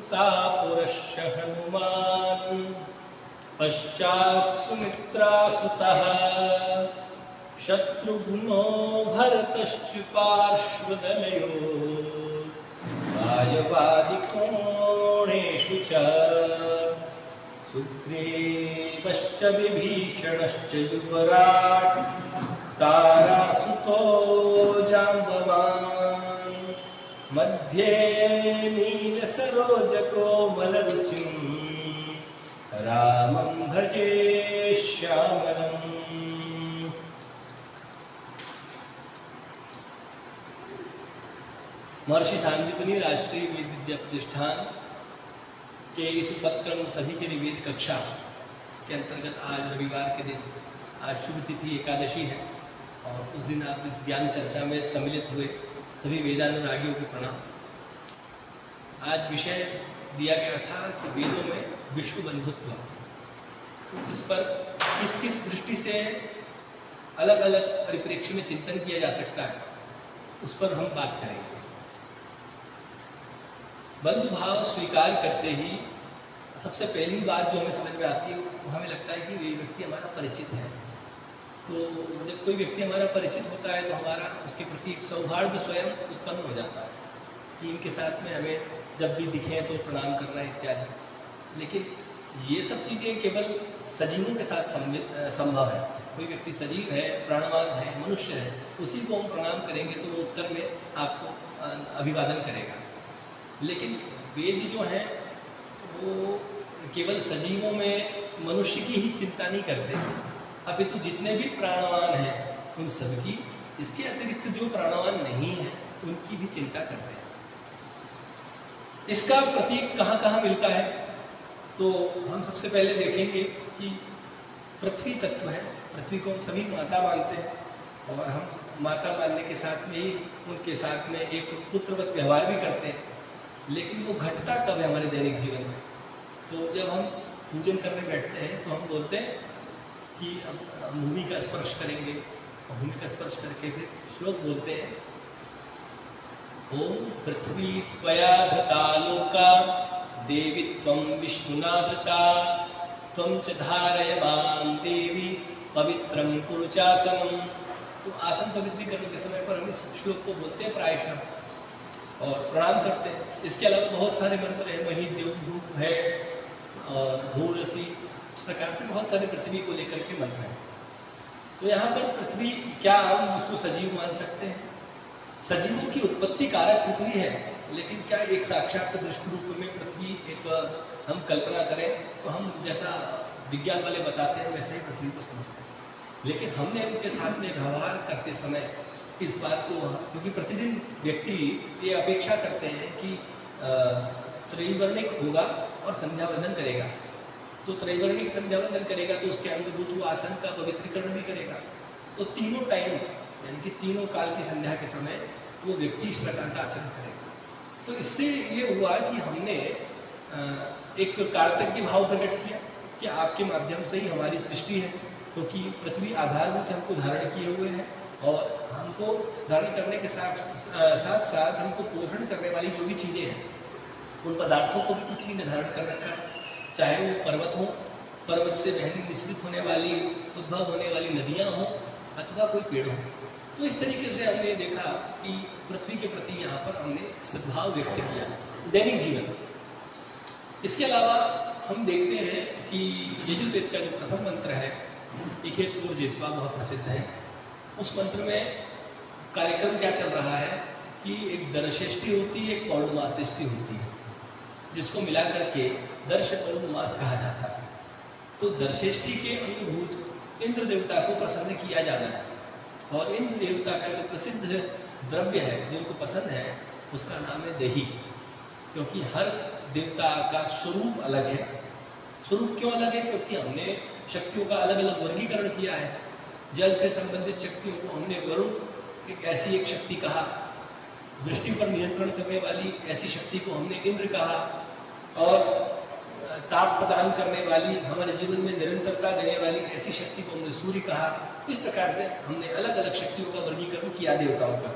सुता पुरश्च हनुमान् पश्चात् सुमित्रासुतः शत्रुघ्नो भरतश्च पार्श्वदलयो वायवादिकोणेषु च सुग्रीवश्च विभीषणश्च युवराट् तारासुतो जाम्बवान् मध्ये नीलसरोजकोमलरुचिं रामं भजे श्यामलम्। महर्षि सांदीपनि राष्ट्रीय वेद विद्या प्रतिष्ठान के इस उपक्रम सभी के निवेद कक्षा के अंतर्गत आज रविवार के दिन, आज शुभ तिथि एकादशी है और उस दिन आप इस ज्ञान चर्चा में सम्मिलित हुए सभी वेदानुरागियों को प्रणाम। आज विषय दिया गया था कि वेदों में विश्व बंधुत्व, इस पर किस किस दृष्टि से अलग अलग परिप्रेक्ष्य में चिंतन किया जा सकता है, उस पर हम बात करेंगे। बंधु भाव स्वीकार करते ही सबसे पहली बात जो हमें समझ में आती है वो हमें लगता है कि ये व्यक्ति हमारा परिचित है। तो जब कोई व्यक्ति हमारा परिचित होता है तो हमारा उसके प्रति एक सौहार्द स्वयं उत्पन्न हो जाता है कि इनके साथ में हमें जब भी दिखें तो प्रणाम करना इत्यादि। लेकिन ये सब चीज़ें केवल सजीवों के साथ संभव है। कोई व्यक्ति सजीव है, प्राणवान है, मनुष्य है, उसी को हम प्रणाम करेंगे तो वो उत्तर में आपको अभिवादन करेगा। लेकिन वेद जो है वो केवल सजीवों में मनुष्य की ही चिंता नहीं करते, अपितु जितने भी प्राणवान हैं उन सबकी, इसके अतिरिक्त जो प्राणवान नहीं है उनकी भी चिंता करते हैं। इसका प्रतीक कहाँ कहाँ मिलता है तो हम सबसे पहले देखेंगे कि पृथ्वी तत्व है। पृथ्वी को हम सभी माता मानते हैं और हम माता मानने के साथ में ही उनके साथ में एक पुत्रवत व्यवहार भी करते हैं। लेकिन वो घटता कब है हमारे दैनिक जीवन में? तो जब हम पूजन करने बैठते हैं तो हम बोलते हैं कि अब भूमि का स्पर्श करेंगे और भूमि का स्पर्श करके फिर श्लोक बोलते हैं, ओम पृथ्वी त्वया धृता लोका देवी त्वं विष्णुना धृता त्वं च धारयमां देवी पवित्रं कुरु चासनम्। तो आसन पवित्रीकरण के समय पर हम इस श्लोक को बोलते हैं प्रायशः और प्रणाम करते हैं। इसके अलावा बहुत सारे मंत्र हैं, वही देवधूप है और भूरसी, इस प्रकार से बहुत सारे पृथ्वी को लेकर के मंत्र हैं। तो यहाँ पर पृथ्वी, क्या हम उसको सजीव मान सकते हैं? सजीवों की उत्पत्ति कारक पृथ्वी है, लेकिन क्या एक साक्षात दृष्टि रूप में पृथ्वी एक हम कल्पना करें तो हम जैसा विज्ञान वाले बताते हैं वैसे ही पृथ्वी को समझते हैं। लेकिन हमने उनके साथ में व्यवहार करते समय इस बात को, क्योंकि प्रतिदिन व्यक्ति ये अपेक्षा करते हैं कि त्रैवर्णिक होगा और संध्या वंदन करेगा, तो त्रैवर्णिक संध्या वंदन करेगा तो उसके अंगभूत वो आसन का पवित्रीकरण भी करेगा। तो तीनों टाइम यानी कि तीनों काल की संध्या के समय वो व्यक्ति इस प्रकार का आचरण करेगा। तो इससे ये हुआ कि हमने एक कार्तज्ञ भाव प्रकट किया कि आपके माध्यम से ही हमारी सृष्टि है, क्योंकि पृथ्वी आधारभूत हमको धारण किए हुए है और हमको धारण करने के साथ साथ हमको पोषण करने वाली जो भी चीज़ें हैं उन पदार्थों को भी पृथ्वी ने धारण कर रखा है। चाहे वो पर्वत हो, पर्वत से बहने निश्रित होने वाली, उद्भव होने वाली नदियाँ हों अथवा कोई पेड़ हो। तो इस तरीके से हमने देखा कि पृथ्वी के प्रति यहाँ पर हमने सद्भाव व्यक्त किया दैनिक जीवन। इसके अलावा हम देखते हैं कि यजुर्वेद का जो प्रथम मंत्र है इखेत्पूर्जित्वा बहुत प्रसिद्ध है। उस मंत्र में कार्यक्रम क्या चल रहा है कि एक दर्शेष्टि होती है, एक पौर्णमासेष्टि होती है, जिसको मिला करके दर्श पौर्णमास कहा जाता है। तो दर्शेष्टि के अंगभूत इंद्र देवता को प्रसन्न किया जाना है और इंद्र देवता का जो प्रसिद्ध द्रव्य है जिनको पसंद है उसका नाम है दही। क्योंकि हर देवता का स्वरूप अलग है। स्वरूप क्यों अलग है? क्योंकि हमने शक्तियों का अलग अलग वर्गीकरण किया है। जल से संबंधित शक्तियों को हमने वरुण ऐसी एक शक्ति कहा, दृष्टि पर नियंत्रण करने वाली ऐसी शक्ति को हमने इंद्र कहा, और ताप प्रदान करने वाली, हमारे जीवन में निरंतरता देने वाली ऐसी शक्ति को हमने सूर्य कहा। इस प्रकार से हमने अलग अलग शक्तियों का वर्गीकरण किया देवताओं का।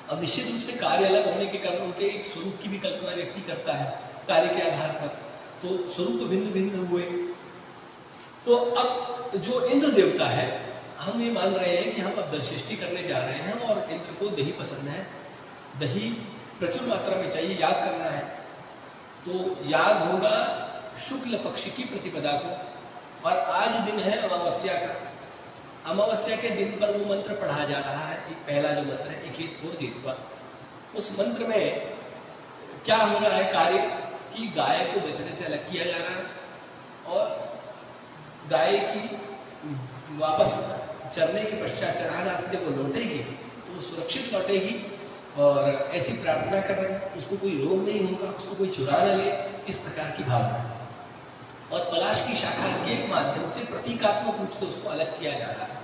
अब निश्चित रूप से कार्य अलग होने के कारण उनके एक स्वरूप की भी कल्पना व्यक्ति करता है कार्य के आधार पर, तो स्वरूप भिन्न भिन्न हुए। तो अब जो इंद्र देवता है, हम ये मान रहे हैं कि हम अब दर्शिष्टि करने जा रहे हैं और इंद्र को दही पसंद है, दही प्रचुर मात्रा में चाहिए, याग करना है। तो याग होगा शुक्ल पक्ष की प्रतिपदा को, और आज दिन है अमावस्या का। अमावस्या के दिन पर वो मंत्र पढ़ा जा रहा है, एक पहला जो मंत्र है एकेत जेतवा। उस मंत्र में क्या हो रहा है कार्य कि गाय को बछड़े से अलग किया जा रहा है और गाय की वापस चरने के पश्चात चरागाह रास्ते को लौटेगी तो वो सुरक्षित लौटेगी, और ऐसी प्रार्थना कर रहे हैं, उसको कोई रोग नहीं होगा, उसको कोई चुरा न ले, इस प्रकार की भावना। और पलाश की शाखा के माध्यम से प्रतीकात्मक रूप से उसको अलग किया जा रहा है।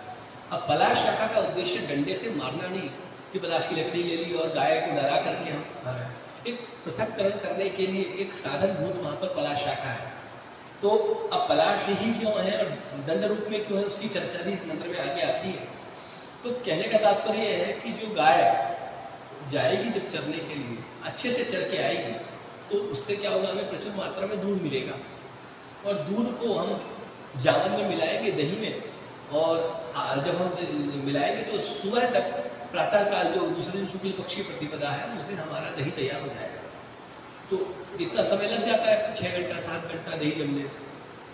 अब पलाश शाखा का उद्देश्य डंडे से मारना नहीं कि पलाश की लकड़ी ले ली और गाय को डरा करके हम मारे, एक पृथक्करण करने के लिए एक साधन भूत वहां पर पलाश शाखा है। तो अब पलाश ही क्यों है और दंड रूप में क्यों है, उसकी चर्चा भी इस मंत्र में आगे आती है। तो कहने का तात्पर्य यह है कि जो गाय जाएगी जब चरने के लिए, अच्छे से चर के आएगी, तो उससे क्या होगा, हमें प्रचुर मात्रा में दूध मिलेगा, और दूध को हम जावन में मिलाएंगे, दही में, और जब हम मिलाएंगे तो सुबह तक प्रातः काल जो दूसरे दिन शुक्ल पक्ष की प्रतिपदा है उस दिन हमारा दही तैयार हो जाएगा। तो इतना समय लग जाता है 6 घंटा 7 घंटा दही जमने,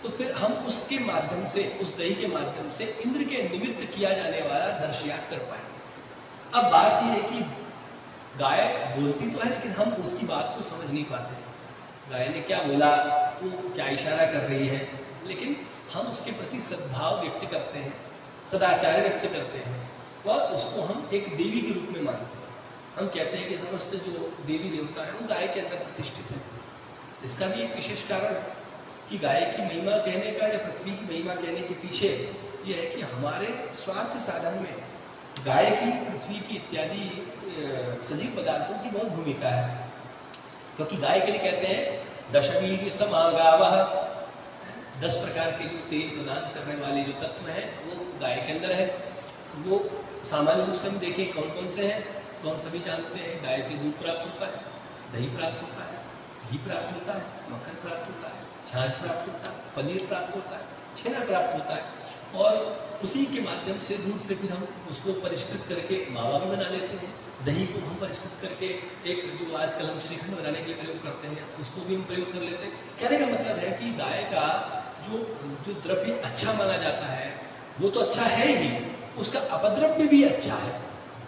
तो फिर हम उसके माध्यम से, उस दही के माध्यम से इंद्र के निमित्त किया जाने वाला दर्शयाग कर पाएंगे। अब बात यह है कि गाय बोलती तो है लेकिन हम उसकी बात को समझ नहीं पाते, गाय ने क्या बोला, वो क्या इशारा कर रही है, लेकिन हम उसके प्रति सद्भाव व्यक्त करते हैं, सदाचार व्यक्त करते हैं, और उसको हम एक देवी के रूप में मानते हैं। हम कहते हैं कि समस्त जो देवी देवता है वो गाय के अंदर प्रतिष्ठित है। इसका भी एक विशेष कारण है कि गाय की महिमा कहने का या पृथ्वी की महिमा कहने के पीछे यह है कि हमारे स्वार्थ साधन में गाय की, पृथ्वी की इत्यादि सजीव पदार्थों की बहुत भूमिका है। क्योंकि गाय के लिए कहते हैं दशवीर्य समागावः, 10 प्रकार के जो तेज प्रदान करने वाले जो तत्व हैं वो गाय के अंदर है। वो सामान्य रूप से हम देखें कौन कौन से हैं, तो हम सभी जानते हैं गाय से दूध प्राप्त होता है, दही प्राप्त होता है, घी प्राप्त होता है, मक्खन प्राप्त होता है, छाछ प्राप्त होता है, पनीर प्राप्त होता है, छेना प्राप्त होता है, और उसी के माध्यम से दूध से फिर हम उसको परिष्कृत करके मावा भी बना लेते हैं, दही को हम परिष्कृत करके एक जो आजकल हम श्रीखंड बनाने के लिए प्रयोग करते हैं उसको भी हम प्रयोग कर लेते हैं। कहने का मतलब है कि गाय का जो द्रव्य अच्छा माना जाता है वो तो अच्छा है ही, उसका अपद्रव्य भी अच्छा है।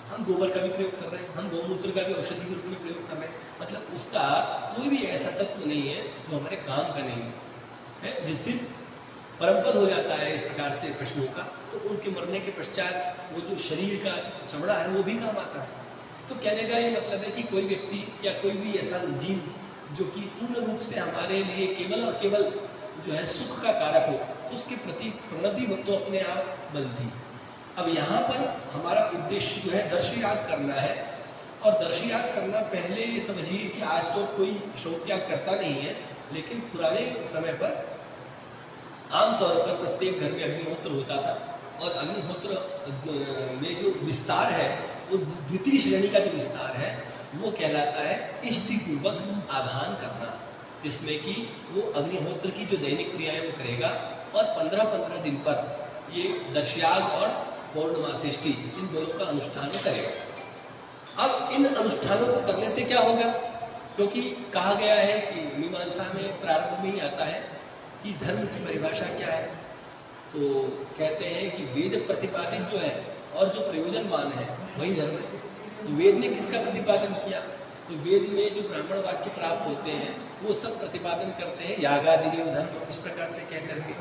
हम गोबर का भी प्रयोग कर रहे हैं, हम गौमूत्र का भी औषधि के रूप में प्रयोग कर रहे हैं, मतलब उसका कोई भी ऐसा तत्व नहीं है जो हमारे काम का नहीं है। जिस दिन परम्परा हो जाता है इस प्रकार से पशुओं का, तो उनके मरने के पश्चात वो जो शरीर का चमड़ा है वो भी काम आता है। तो कहने का ये मतलब है कि कोई व्यक्ति या कोई भी ऐसा जीव जो कि पूर्ण रूप से हमारे लिए केवल और केवल जो है सुख का कारक हो, तो उसके प्रति प्रणति तो अपने आप बनती। अब यहाँ पर हमारा उद्देश्य जो है दर्शयाग करना है, और दर्शयाग करना पहले ये समझिए कि आज तो कोई शौचयाग करता नहीं है, लेकिन पुराने समय पर आमतौर पर प्रत्येक घर में अग्निहोत्र होता था, और अग्निहोत्र में जो विस्तार है वो द्वितीय श्रेणी का जो विस्तार है वो कहलाता है इष्टिपूर्वक आधान करना, जिसमें कि वो अग्निहोत्र की जो दैनिक क्रियाएं वो करेगा, और 15-15 दिन पर ये दर्शयाग और पौर्णमासेष्टि इन दोनों का अनुष्ठान करेगा। अब इन अनुष्ठानों को करने से क्या होगा, क्योंकि कहा गया है कि मीमांसा में प्रारंभ में ही आता है कि धर्म की परिभाषा क्या है, तो कहते हैं कि वेद प्रतिपादित जो है और जो प्रयोजनवान है वही धर्म है। तो वेद ने किसका प्रतिपादन किया, तो वेद में जो ब्राह्मण वाक्य प्राप्त होते हैं वो सब प्रतिपादन करते हैं यागादिरेव धर्म, इस प्रकार से कह करके,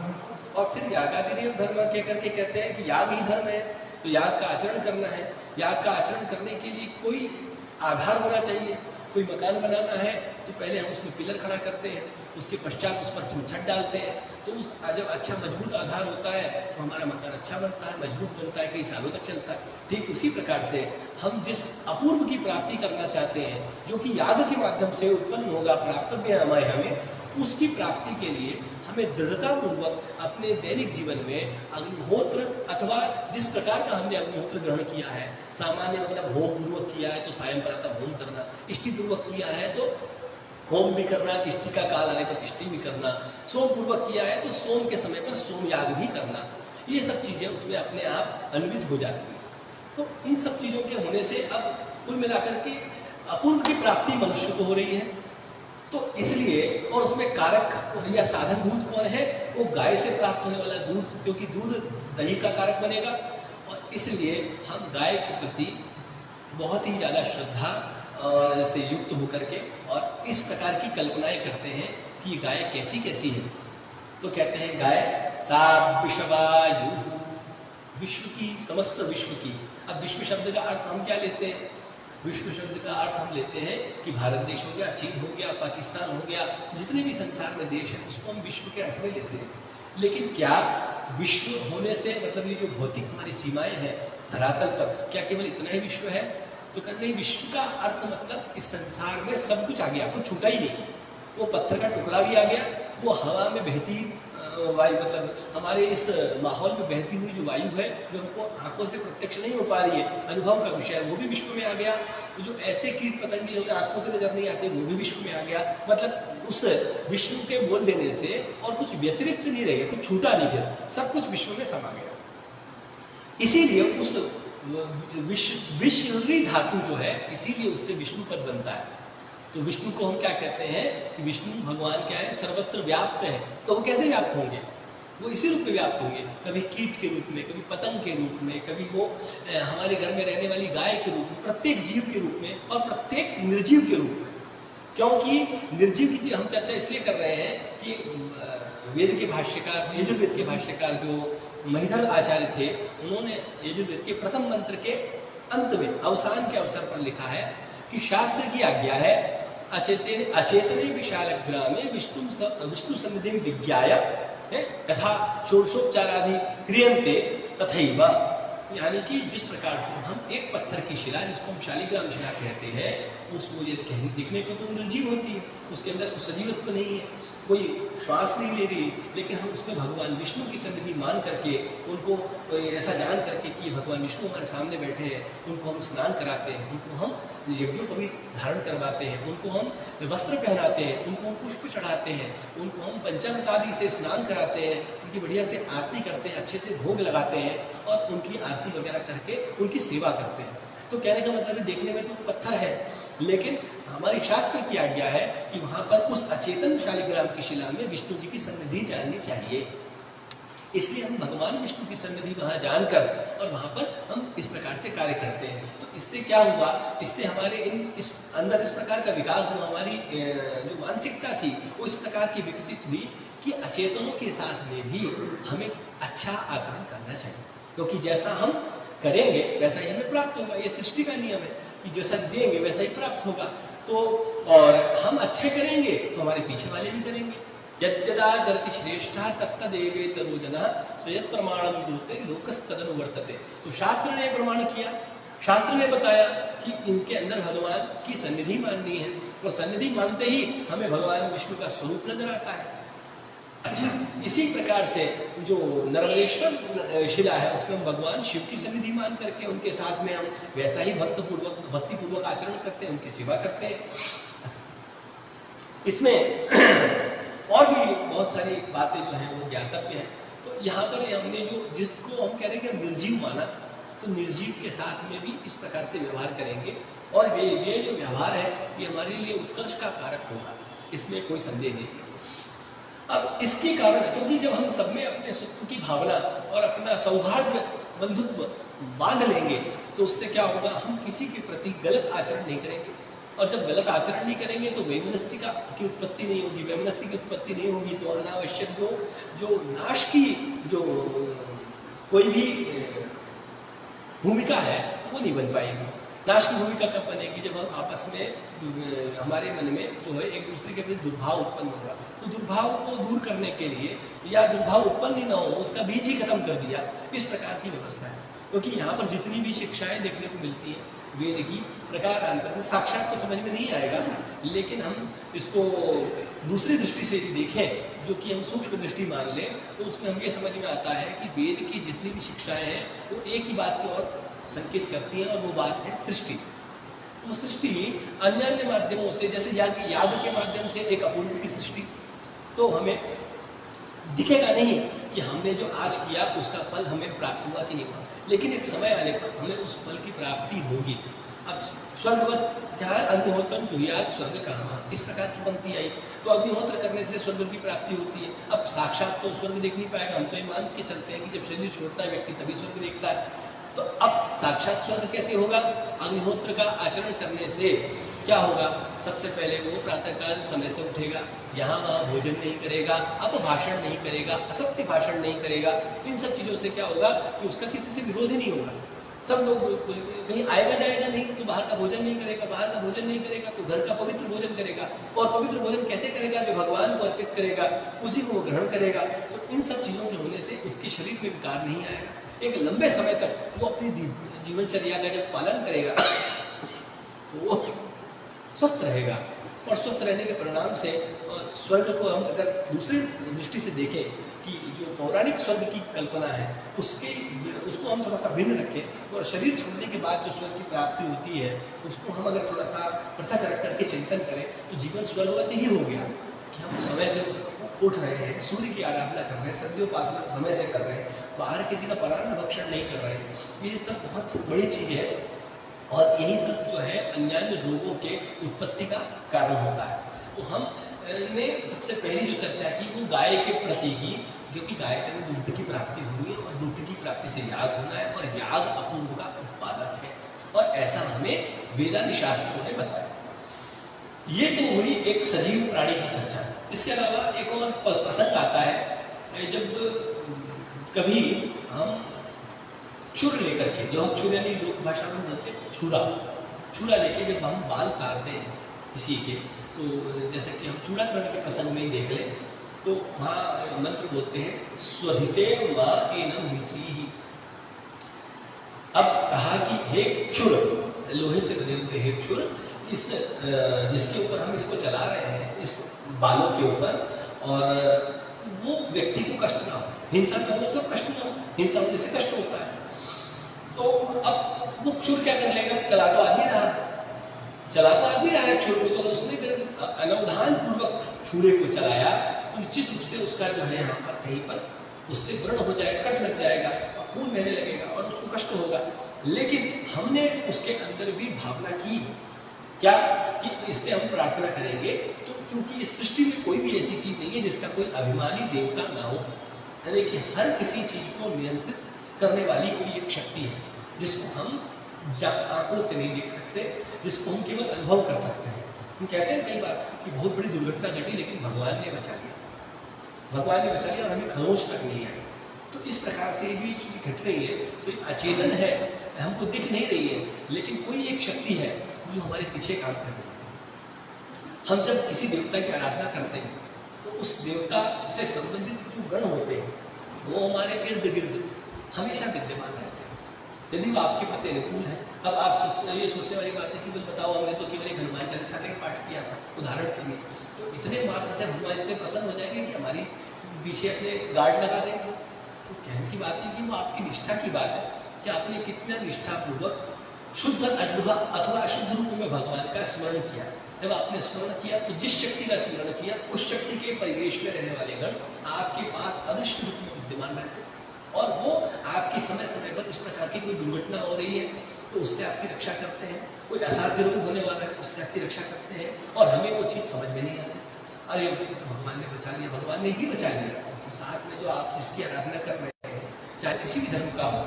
और फिर यागादिरेव धर्म कह करके कहते हैं कि याग ही धर्म है, तो याग का आचरण करना है। याग का आचरण करने के लिए कोई आधार होना चाहिए, कोई मकान बनाना है तो पहले हम उसमें पिलर खड़ा करते हैं, उसके पश्चात उस पर छत डालते हैं, तो उस जब अच्छा मजबूत आधार होता है तो हमारा मकान अच्छा बनता है, मजबूत बनता है, कई सालों तक चलता है। ठीक उसी प्रकार से हम जिस अपूर्व की प्राप्ति करना चाहते हैं, जो कि याग के माध्यम से उत्पन्न होगा, प्राप्तव्य है हमें, उसकी प्राप्ति के लिए हमें दृढ़तापूर्वक अपने दैनिक जीवन में अग्निहोत्र अथवा जिस प्रकार का हमने अग्निहोत्र ग्रहण किया है, सामान्य मतलब होम पूर्वक किया है तो सायं प्रातः होम करना, इष्टि पूर्वक किया है तो होम भी करना, इष्टि का काल आने पर इष्टि भी करना, सोम पूर्वक किया है तो सोम के समय पर सोम याग भी करना, ये सब चीजें उसमें अपने आप अन्वित हो जाती है। तो इन सब चीजों के होने से अब कुल मिलाकर के अपूर्व की प्राप्ति मनुष्य को हो रही है। तो इसलिए और उसमें कारक या साधनभूत कौन है? वो गाय से प्राप्त होने वाला दूध, क्योंकि दूध दही का कारक बनेगा। और इसलिए हम गाय के प्रति बहुत ही ज्यादा श्रद्धा और से युक्त होकर के और इस प्रकार की कल्पनाएं करते हैं कि गाय कैसी कैसी है। तो कहते हैं गाय सा विश्वायु, विश्व की, समस्त विश्व की। अब विश्व शब्द का अर्थ हम क्या लेते हैं? विश्व शब्द का अर्थ हम लेते हैं कि भारत देश हो गया, चीन हो गया, पाकिस्तान हो गया, जितने भी संसार में देश है उसको हम विश्व के अर्थ में लेते हैं। लेकिन क्या विश्व होने से मतलब ये जो भौतिक हमारी सीमाएं हैं धरातल पर, क्या केवल इतना ही विश्व है? तो कहते हैं विश्व का अर्थ मतलब इस संसार में सब कुछ आ गया, कुछ छूटा ही नहीं। वो पत्थर का टुकड़ा भी आ गया, वो हवा में बहती वायु मतलब हमारे इस माहौल में बहती हुई जो वायु है जो हमको आंखों से प्रत्यक्ष नहीं हो पा रही है, अनुभव का विषय है, वो भी विश्व में आ गया। तो जो ऐसे कीट पतंगे जो आंखों से नजर नहीं आते वो भी विश्व में आ गया। मतलब उस विश्व के बोल देने से और कुछ व्यतिरिक्त नहीं रह गया, कुछ छूटा नहीं गया, सब कुछ विश्व में समा गया। इसीलिए उस विश्वरी धातु जो है, इसीलिए उससे विष्णु पद बनता है। तो विष्णु को हम क्या कहते हैं कि विष्णु भगवान क्या है? सर्वत्र व्याप्त है। तो वो कैसे व्याप्त होंगे? वो इसी रूप में व्याप्त होंगे, कभी कीट के रूप में, कभी पतंग के रूप में, कभी वो हमारे घर में रहने वाली गाय के रूप में, प्रत्येक जीव के रूप में और प्रत्येक निर्जीव के रूप में। क्योंकि निर्जीव की हम चर्चा इसलिए कर रहे हैं कि वेद के भाष्यकार, यजुर्वेद के भाष्यकार जो महिधर आचार्य थे, उन्होंने यजुर्वेद के प्रथम मंत्र के अंत में अवसान के अवसर पर लिखा है कि शास्त्र की आज्ञा है अचेतने विशालग्रामे विष्णु सन्निधि विज्ञाय तथा षोडशोपचारादि क्रियन्ते तथैव। यानी कि जिस प्रकार से हम एक पत्थर की शिला, जिसको हम शालिग्राम शिला कहते हैं, उसको यदि दिखने को तो निर्जीव होती है, उसके अंदर सजीवत्व नहीं है, कोई श्वास नहीं ले रही, लेकिन हम उसमें भगवान विष्णु की सन्निधि मान करके, उनको ऐसा जान करके कि भगवान विष्णु हमारे सामने बैठे हैं, उनको हम स्नान कराते हैं, उनको हम यज्ञोपवीत धारण करवाते हैं, उनको हम वस्त्र पहनाते हैं, उनको हम पुष्प चढ़ाते हैं, उनको हम पंचामृत आदि से स्नान कराते हैं, उनकी बढ़िया से आरती करते हैं, अच्छे से भोग लगाते हैं और उनकी आरती वगैरह करके उनकी सेवा करते हैं। तो कहने का मतलब है देखने में तो पत्थर है, लेकिन हमारी शास्त्र की आज्ञा है कि वहां पर उस अचेतन शालिग्राम की शिला में विष्णु जी की सन्निधि जाननी चाहिए। इसलिए हम भगवान विष्णु की सन्निधि वहां जानकर और वहां पर हम इस प्रकार से कार्य करते हैं। तो इससे क्या हुआ? इससे हमारे इस अंदर इस प्रकार का विकास हुआ, हमारी जो मानसिकता थी वो इस प्रकार की विकसित हुई कि अचेतनों के साथ में भी हमें अच्छा आचरण करना चाहिए, क्योंकि जैसा हम करेंगे वैसा ही हमें प्राप्त होगा। ये सृष्टि का नियम है कि जैसा देंगे वैसा ही प्राप्त होगा। तो और हम अच्छे करेंगे तो हमारे पीछे वाले भी करेंगे। यद्यदाचरति श्रेष्ठा तत्तदेवे तरोजना स्वयं प्रमाणम गुरुते लोकस्तदनुवर्तते। तो शास्त्र ने प्रमाण किया, शास्त्र ने बताया कि इनके अंदर भगवान की सन्निधि माननी है, और सन्निधि मानते ही हमें भगवान विष्णु का स्वरूप नजर आता है। अच्छा, इसी प्रकार से जो नर्मदेश्वर शिला है उसमें हम भगवान शिव की सन्निधि मान करके उनके साथ में हम वैसा ही भक्ति पूर्वक आचरण करते हैं, उनकी सेवा करते हैं। इसमें और भी बहुत सारी बातें जो हैं वो ज्ञातव्य हैं। तो यहाँ पर हमने जो जिसको हम कह रहे हैं कि निर्जीव माना, तो निर्जीव के साथ में भी इस प्रकार से व्यवहार करेंगे और ये जो व्यवहार है ये हमारे लिए उत्कर्ष का कारक होगा, इसमें कोई संदेह नहीं है। अब इसके कारण, क्योंकि जब हम सब में अपने सुख की भावना और अपना सौहार्द बंधुत्व बांध लेंगे तो उससे क्या होगा? हम किसी के प्रति गलत आचरण नहीं करेंगे, और जब गलत आचरण नहीं करेंगे तो वैमनस्य की उत्पत्ति नहीं होगी। वैमनस्य की उत्पत्ति नहीं होगी तो अनावश्यक जो नाश की जो कोई भी भूमिका है वो नहीं बन पाएगी। नाश की भूमिका कब बनेगी? जब हम आपस में हमारे मन में जो है एक दूसरे के प्रति दुर्भाव उत्पन्न होगा। तो दुर्भाव को दूर करने के लिए या दुर्भाव उत्पन्न ही ना हो उसका बीज ही खत्म कर दिया, इस प्रकार की व्यवस्था है। क्योंकि यहाँ पर जितनी भी शिक्षाएं देखने को मिलती है वेद की प्रकार अंतर से साक्षात तो समझ में नहीं आएगा, लेकिन हम इसको दूसरी दृष्टि से यदि देखें, जो कि हम सूक्ष्म दृष्टि मान लें, तो उसमें हमें समझ में आता है कि वेद की जितनी भी शिक्षाएं हैं वो एक ही बात की ओर संकेत करती हैं, और वो बात है सृष्टि। तो सृष्टि अन्य अन्य माध्यमों से, जैसे याग के माध्यम से एक अपूर्व की सृष्टि, तो हमें दिखेगा नहीं कि हमने जो आज किया उसका फल हमें प्राप्त हुआ कि नहीं हुआ, लेकिन एक समय आने पर हमें उस फल की प्राप्ति होगी। अब स्वर्गवत क्या है, अग्निहोत्र जुहियात स्वर्ग कामा, इस प्रकार की पंक्ति आई। तो अग्निहोत्र करने से स्वर्ग की प्राप्ति होती है। अब साक्षात तो स्वर्ग देख नहीं पाएगा, हम तो ये मान के चलते हैं कि जब शरीर छोड़ता है व्यक्ति तभी स्वर्ग देखता है। तो अब साक्षात स्वर्ग कैसे होगा? अग्निहोत्र का आचरण करने से क्या होगा? सबसे पहले वो प्रातःकाल समय से उठेगा, यहाँ वहाँ भोजन नहीं करेगा, अपभाषण नहीं करेगा, असत्य भाषण नहीं करेगा। इन सब चीजों से क्या होगा कि उसका किसी से विरोध ही नहीं होगा। सब लोग कहीं आएगा जाएगा नहीं तो बाहर का भोजन नहीं करेगा, बाहर का भोजन नहीं करेगा तो घर का पवित्र भोजन करेगा, और पवित्र भोजन कैसे करेगा? जो भगवान को अर्पित करेगा उसी को वो ग्रहण करेगा। तो इन सब चीजों के होने से उसके शरीर में विकार नहीं आएगा। एक लंबे समय तक वो अपनी जीवनचर्या का जब पालन करेगा तो वो स्वस्थ रहेगा, और स्वस्थ रहने के परिणाम से स्वर्ग को हम अगर दूसरी दृष्टि से देखें कि जो पौराणिक स्वर्ग की कल्पना है उसको हम थोड़ा सा भिन्न रखें, और शरीर छोड़ने के बाद जो स्वर्ग की प्राप्ति होती है उसको हम अगर थोड़ा सा पृथक रख करके चिंतन करें तो जीवन स्वर्गवत ही हो गया कि हम समय से उठ रहे हैं, सूर्य की आराधना कर रहे हैं, सद्योपासना समय से कर रहे हैं, बाहर किसी का परान्न भक्षण नहीं कर रहे हैं। ये सब बहुत बड़ी चीज है, और यही सब जो है अन्यान्य रोगों के उत्पत्ति का कारण होता है। तो हमने सबसे पहली जो चर्चा की वो गाय के प्रति की, क्योंकि गाय से हमें दूध की प्राप्ति हुई है, और दूध की प्राप्ति से याग होना है, और याग अपूर्व का उत्पादक है, और ऐसा हमें वेदांत शास्त्रों ने बताया। ये तो हुई एक सजीव प्राणी की चर्चा। इसके अलावा एक और प्रसंग आता है, जब कभी हम चुर लेकर के, जो हम चुर यानी लोक भाषा में बोलते हैं छुरा लेके जब हम बाल काटते हैं किसी के, तो जैसे कि हम चूड़ाकरण के प्रसंग में ही देख लें, तो वहाँ मंत्र बोलते हैं स्वधिते माँ एनम हिंसी ही। अब कहा कि हे क्षुर, लोहे से बने हुए हे क्षुर, इस जिसके ऊपर हम इसको चला रहे हैं, इस बालों के ऊपर, और वो व्यक्ति को कष्ट ना हो। हिंसा का मतलब कष्ट ना हो, हिंसा होने से कष्ट होता है। तो अब वो क्षुर क्या कर लेगा? चला तो आदमी रहा है क्षुर को, तो उसने अनवधान पूर्वक छुरे को चलाया तो निश्चित रूप से उसका जो है यहाँ पर कहीं पर उससे व्रण हो जाएगा, कट लग जाएगा, और खून बहने लगेगा और उसको कष्ट होगा। लेकिन हमने उसके अंदर भी भावना की क्या कि इससे हम प्रार्थना करेंगे, तो क्योंकि इस सृष्टि में कोई भी ऐसी चीज नहीं है जिसका कोई अभिमानी देवता ना हो, यानी कि हर किसी चीज को नियंत्रित करने वाली कोई एक शक्ति है जिसको हम आंखों से नहीं देख सकते, जिसको हम केवल अनुभव कर सकते हैं। हम कहते हैं कई बार कि बहुत बड़ी दुर्घटना घटी लेकिन भगवान ने बचा लिया और हमें खरोच तक नहीं आई। तो इस प्रकार से ये भी चीज घट रही है, तो अचेतन है, हमको दिख नहीं रही है, लेकिन कोई एक शक्ति है जो हमारे पीछे काम कर रही है। हम जब किसी देवता की आराधना करते हैं तो उस देवता से संबंधित जो गण होते हैं वो हमारे इर्द गिर्द हमेशा विद्यमान रहते हैं, यदि वो आपके प्रति अनुकूल है। अब आप ये सोचने वाली बात है कि बताओ, हमने तो केवल एक हनुमान चालीसा का पाठ किया था उदाहरण के लिए, तो इतने मात्र से भगवान इतने प्रसन्न हो जाएंगे कि हमारी पीछे अपने गार्ड लगा देंगे। तो कहने की बात है कि वो आपकी निष्ठा की बात है कि आपने कितना निष्ठापूर्वक शुद्ध अथवा अशुद्ध रूप में भगवान का स्मरण किया। जब आपने स्मरण किया तो जिस शक्ति का स्मरण किया उस शक्ति के परिवेश में रहने वाले गण आपके पास अदृश्य रूप में विद्यमान रहते हैं, और वो आपकी समय समय पर इस प्रकार की कोई दुर्घटना हो रही है तो उससे आपकी रक्षा करते हैं, कोई असाध्य रोग होने वाला है उससे आपकी रक्षा करते हैं, और हमें वो चीज समझ में नहीं आती। अरे तो भगवान ने बचा लिया, भगवान ने ही बचा लिया। तो साथ में जो आप जिसकी आराधना कर रहे हैं, चाहे किसी भी धर्म का हो,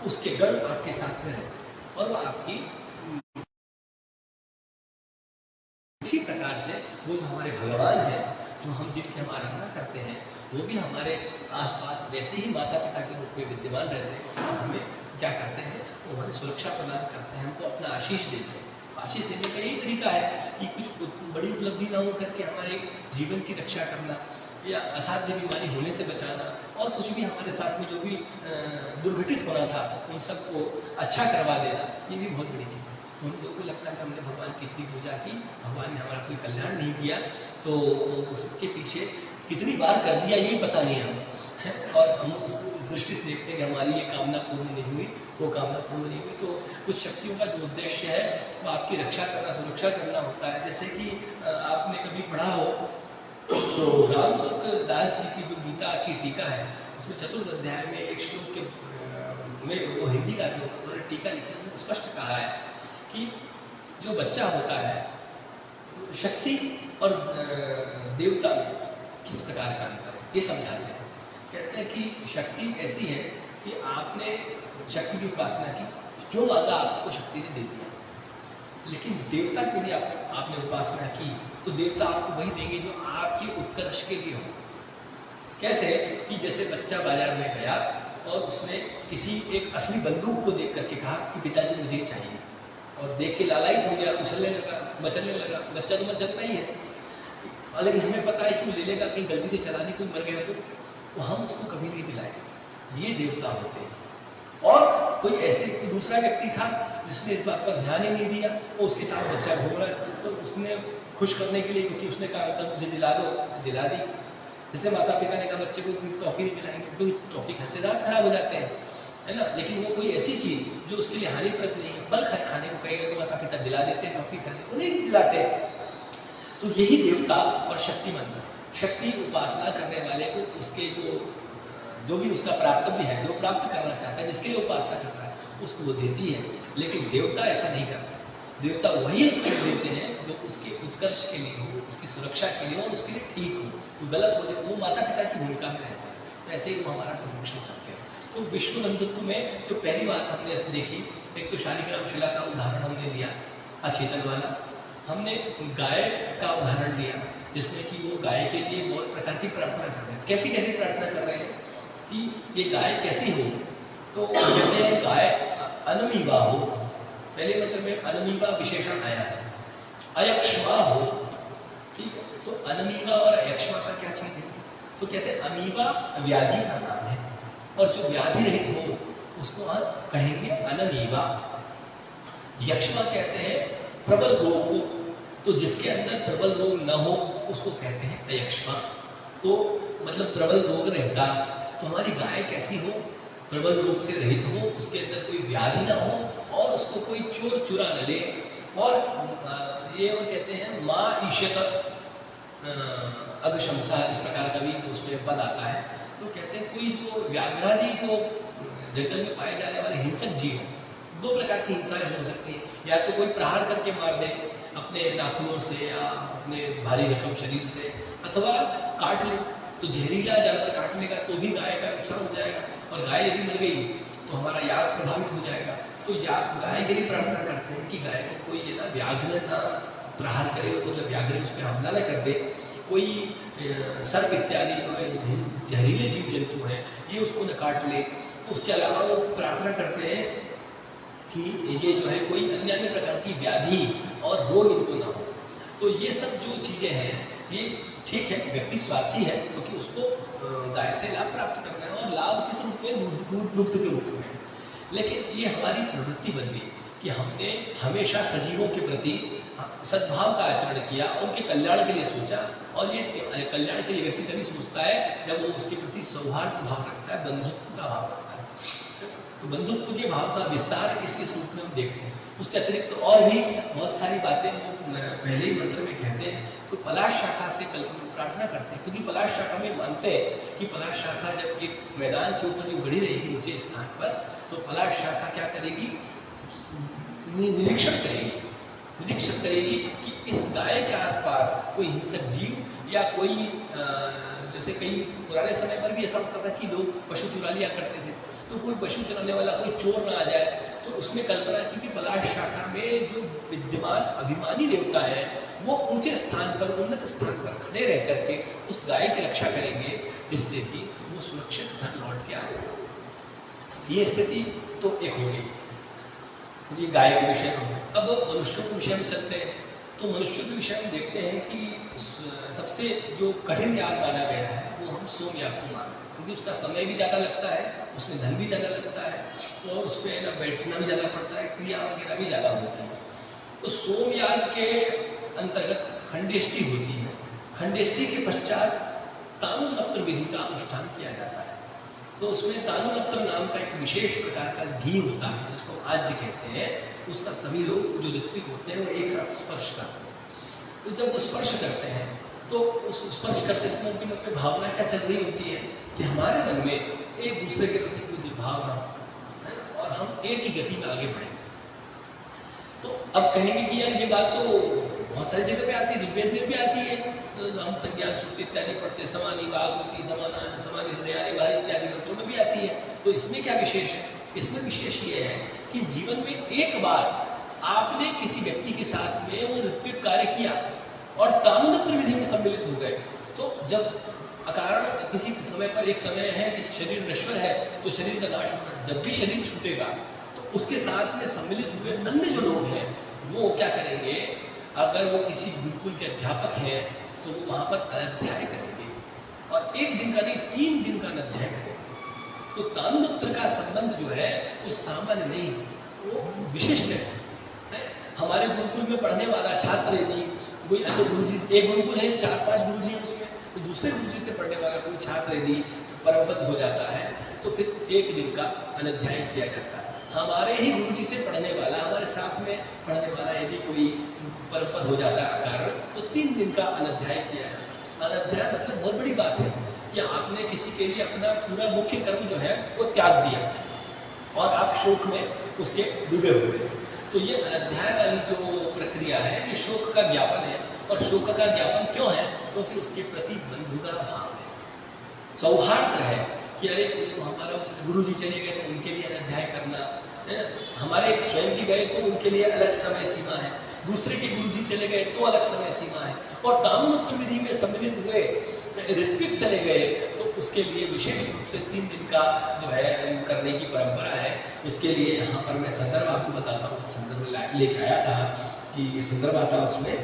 उसके गण आपके साथ में रहते हैं, और वो आपकी इसी प्रकार से वो जो हमारे भगवान है, जो हम जिनकी हम आराधना करते हैं, वो भी हमारे आसपास वैसे ही माता पिता के रूप में विद्यमान रहते हैं। हमें क्या करते हैं, वो हमारी सुरक्षा प्रदान करते हैं, हमको अपना आशीष देते हैं। आशीष देने का यही तरीका है कि कुछ बड़ी उपलब्धि ना हो करके हमारे जीवन की रक्षा करना, या असाध्य बीमारी होने से बचाना, और कुछ भी हमारे साथ में जो भी दुर्घटित होना था उन सबको अच्छा करवा देना, ये भी बहुत बड़ी चीज़ है। तो हम लोग को लगता है कि हमने भगवान की इतनी पूजा की, भगवान ने हमारा कोई कल्याण नहीं किया, तो उसके पीछे कितनी बार कर दिया यही पता नहीं हमें, और हम उस दृष्टि से देखते हैं कि हमारी ये कामना पूर्ण नहीं हुई, वो कामना पूर्ण नहीं हुई। तो कुछ शक्तियों का जो उद्देश्य है वो आपकी रक्षा करना, सुरक्षा करना होता है। जैसे कि आपने कभी पढ़ा हो तो राम सुख दास जी की जो गीता की टीका है, उसमें चतुर्थ अध्याय में एक श्लोक के में वो हिंदी का जो उन्होंने टीका लिखा है, स्पष्ट कहा है कि जो बच्चा होता है शक्ति और देवता में किस प्रकार का अंतर है ये समझाते हैं। कहते हैं कि शक्ति ऐसी है कि आपने शक्ति की उपासना की, जो मांगा आपको शक्ति ने दे दिया, लेकिन देवता के लिए आपने उपासना की तो देवता आपको वही देंगे जो आपके उत्कर्ष के लिए हो। कैसे कि जैसे बच्चा बाजार में गया और उसने किसी एक असली बंदूक को देख करके कहा कि पिताजी मुझे चाहिए, और देख के लालायित हो गया, उछलने लगा, मचलने लगा। बच्चा तो मचलता ही है, लेकिन हमें पता है कि वो ले लेगा, कहीं गलती से चला दी, कोई मर गया तो हम उसको कभी नहीं दिलाएंगे। ये देवता होते हैं। और कोई ऐसे दूसरा व्यक्ति था जिसने इस बात पर ध्यान ही नहीं दिया, वो उसके साथ बच्चा घूम रहा है, तो उसने खुश करने के लिए, क्योंकि उसने कहा मुझे दिला दो, दिला दी। जैसे माता पिता ने कहा बच्चे को टॉफी नहीं दिलाएंगे, क्योंकि टॉफी खाने से दांत खराब हो जाते हैं, है ना। लेकिन वो कोई ऐसी चीज जो उसके लिए हानिप्रद नहीं है, फल खाने को कहेगा तो माता पिता दिला देते हैं, टॉफी खाने को नहीं दिलाते। तो यही देवता और शक्ति मंत्र, शक्ति उपासना करने वाले को उसके जो भी उसका प्राप्तव्य है, जो प्राप्त करना चाहता है, जिसके लिए उपासना कर रहा है, उसको वो देती है। लेकिन देवता ऐसा नहीं करता। देवता वही उसको देते हैं जो उसके उत्कर्ष के लिए हो, उसकी सुरक्षा के लिए हो, और उसके लिए ठीक हो। वो गलत हो जाए, वो माता पिता की भूमिका में रहता है, तो ऐसे ही वो हमारा संरक्षण करते हैं। तो विश्व बंधुत्व में जो पहली बात हमने देखी, एक तो शालिग्राम शिला का उदाहरण हमने दिया अचेतन वाला, हमने गाय का उदाहरण दिया जिसमें कि वो गाय के लिए बहुत प्रकार की प्रार्थना कर रहे हैं। कैसी कैसी प्रार्थना कर रहे हैं कि ये गाय कैसी हो, तो कहते हैं गाय अनमीबा हो। पहले मतलब में अनमीबा विशेषण आया है, अयक्ष्मा हो, ठीक है। तो अनमीबा और अयक्ष्मा का क्या चीज है, तो कहते हैं अमीबा व्याधि का नाम है, और जो व्याधि रहित हो उसको आप कहेंगे अनमीबा। यक्ष्मा कहते हैं प्रबल रोग को, तो जिसके अंदर प्रबल रोग न हो उसको कहते हैं अयक्ष्मा। तो मतलब प्रबल रोग रहता, तो हमारी गाय कैसी हो, प्रबल रोग से रहित हो, उसके अंदर कोई व्याधि ना हो, और उसको कोई चोर चुरा न ले। और ये वो कहते हैं माँ ईशत अगशंसा, इस प्रकार का भी उसमें पद आता है। तो कहते हैं कोई जो व्याघ्रादि जो जंगल में पाए जाने वाले हिंसक जीव, दो प्रकार की हिंसाएं हो सकती है, या तो कोई प्रहार करके मार दे अपने नाखूनों से या अपने भारी रकम शरीर से, अथवा काट ले, तो जहरीला जानवर काट लेगा तो भी गाय का नुकसान हो जाएगा, और गाय यदि मर गई तो हमारा याग प्रभावित हो जाएगा। तो याग गाय के लिए प्रार्थना करते हैं कि गाय को कोई ये ना व्याघ्र ना प्रहार करे, मतलब व्याघ्र उस पर हमला न कर दे, कोई सर्प इत्यादि जो जहरीले जीव जंतु हैं ये उसको न काट ले। उसके अलावा वो प्रार्थना करते हैं कि ये जो है कोई अन्य अन्य प्रकार की व्याधि और रोग इनको ना हो। तो ये सब जो चीजें हैं ये ठीक है, व्यक्ति स्वार्थी है क्योंकि उसको गाय से लाभ प्राप्त करना है, और लाभ किस रूप में, दुग्ध के रूप में। लेकिन ये हमारी प्रवृत्ति बन गई कि हमने हमेशा सजीवों के प्रति सद्भाव का आचरण किया, उनके कल्याण के लिए सोचा, और ये कल्याण के लिए व्यक्ति तभी सोचता है जब वो उसके प्रति सौहार्द भाव रखता है, बंधुत्व का भाव रखता है। तो बंधुत्व के भाव का विस्तार इस रूप में हम देखते हैं। उसके अतिरिक्त तो और भी बहुत सारी बातें वो पहले ही मंत्र में कहते हैं। तो पलाश शाखा से प्रार्थना करते हैं, क्योंकि पलाश शाखा में मानते हैं कि पलाश शाखा जब एक मैदान के ऊपर जो बढ़ी रहेगी ऊंचे स्थान पर, तो पलाश शाखा क्या करेगी, निरीक्षण करेगी कि इस गाय के आसपास कोई हिंसक जीव या कोई जैसे कई पुराने समय पर भी ऐसा होता था कि लोग पशु चुरा लिया करते थे, तो कोई पशु चुराने वाला कोई चोर ना आ जाए। तो उसमें कल्पना की कि पलाश शाखा में जो विद्यमान अभिमानी देवता है वो ऊंचे स्थान पर, उन्नत स्थान पर खड़े रह करके उस गाय की रक्षा करेंगे, जिससे कि वो सुरक्षित घर लौट के आए। ये स्थिति तो एक हो गई, ये गाय के विषय में। अब मनुष्यों के विषय में चलते हैं। तो मनुष्यों के विषय में देखते हैं कि सबसे जो कठिन याग माना गया है वो हम सोम याग को मानते हैं, क्योंकि उसका समय भी ज़्यादा लगता है, उसमें धन भी ज़्यादा लगता है, और उस पर ना बैठना भी ज़्यादा पड़ता है, क्रिया वगैरह भी ज़्यादा होती है। तो सोमयाग के अंतर्गत खंडेष्टि होती है। खंडेष्टि के पश्चात तानूनत्र विधि का अनुष्ठान किया जाता है। तो उसमें तानूनत्र नाम का एक विशेष प्रकार का घी होता है जिसको आज्य कहते हैं। उसका सभी लोग जो ऋत्विक होते हैं वो एक साथ स्पर्श करते हैं। तो जब वो स्पर्श करते हैं तो उस स्पर्श करते समय उनके मन में भावना क्या चल रही होती है कि हमारे मन में एक दूसरे के प्रति कोई भावना है और हम एक ही गति में आगे बढ़े। तो अब कहेंगे कि यार ये बात तो बहुत सारी जगह पे आती है, ऋग्वेद में भी आती है। हम संज्ञान सूत्र इत्यादि पढ़ते, समानी भागवती समानी हृदयानि वाह इत्यादि ग्रंथों में भी आती है। तो इसमें क्या विशेष है? इसमें विशेष ये है कि जीवन में एक बार आपने किसी व्यक्ति के साथ में वो ऋत्विक कार्य किया और तानूनत्र विधि में सम्मिलित हो गए। तो जब अकारण किसी समय पर एक समय है कि शरीर नश्वर है तो शरीर का नाश होगा। जब भी शरीर छूटेगा तो उसके साथ में सम्मिलित हुए अन्य जो लोग हैं वो क्या करेंगे? अगर वो किसी गुरुकुल के अध्यापक हैं तो वो वहां पर अध्याय करेंगे और एक दिन का नहीं 3 दिन का अध्याय करेंगे। तो तानूनत्र का संबंध जो है वो सामान्य नहीं, वो विशिष्ट है। हमारे गुरुकुल में पढ़ने वाला छात्र यदि कोई अन्य गुरुजी, एक गुरुकुल है 4-5 गुरुजी है उसमें, तो दूसरे गुरुजी से पढ़ने वाला कोई छात्र यदि परमपद हो जाता है तो फिर एक दिन का अनध्याय किया जाता है। हमारे ही गुरुजी से पढ़ने वाला, हमारे साथ में पढ़ने वाला यदि कोई परमपद हो जाता है कारण, तो 3 दिन का अनध्याय किया जाता है। अनध्याय मतलब बहुत बड़ी बात है कि आपने किसी के लिए अपना पूरा मुख्य कर्म जो है वो त्याग दिया और आप शोक में उसके डूबे हुए। तो ये अनध्याय वाली जो प्रक्रिया है ये शोक का ज्ञापन है। और शोक का ज्ञापन क्यों है? क्योंकि उसके प्रति बंधुता भाव है, सौहार्द है कि अरे तो हमारा गुरु जी चले गए तो उनके लिए अनध्याय करना है। हमारे स्वयं की गए तो उनके लिए अलग समय सीमा है, दूसरे के गुरु जी चले गए तो अलग समय सीमा है। और तानूनत्र विधि में सम्मिलित हुए ऋत्विक चले गए तो उसके लिए विशेष रूप से 3 दिन का जो है करने की परंपरा है। उसके लिए यहाँ पर मैं संदर्भ आपको बताता हूँ। संदर्भ लेके आया था कि ये संदर्भ आता उसमें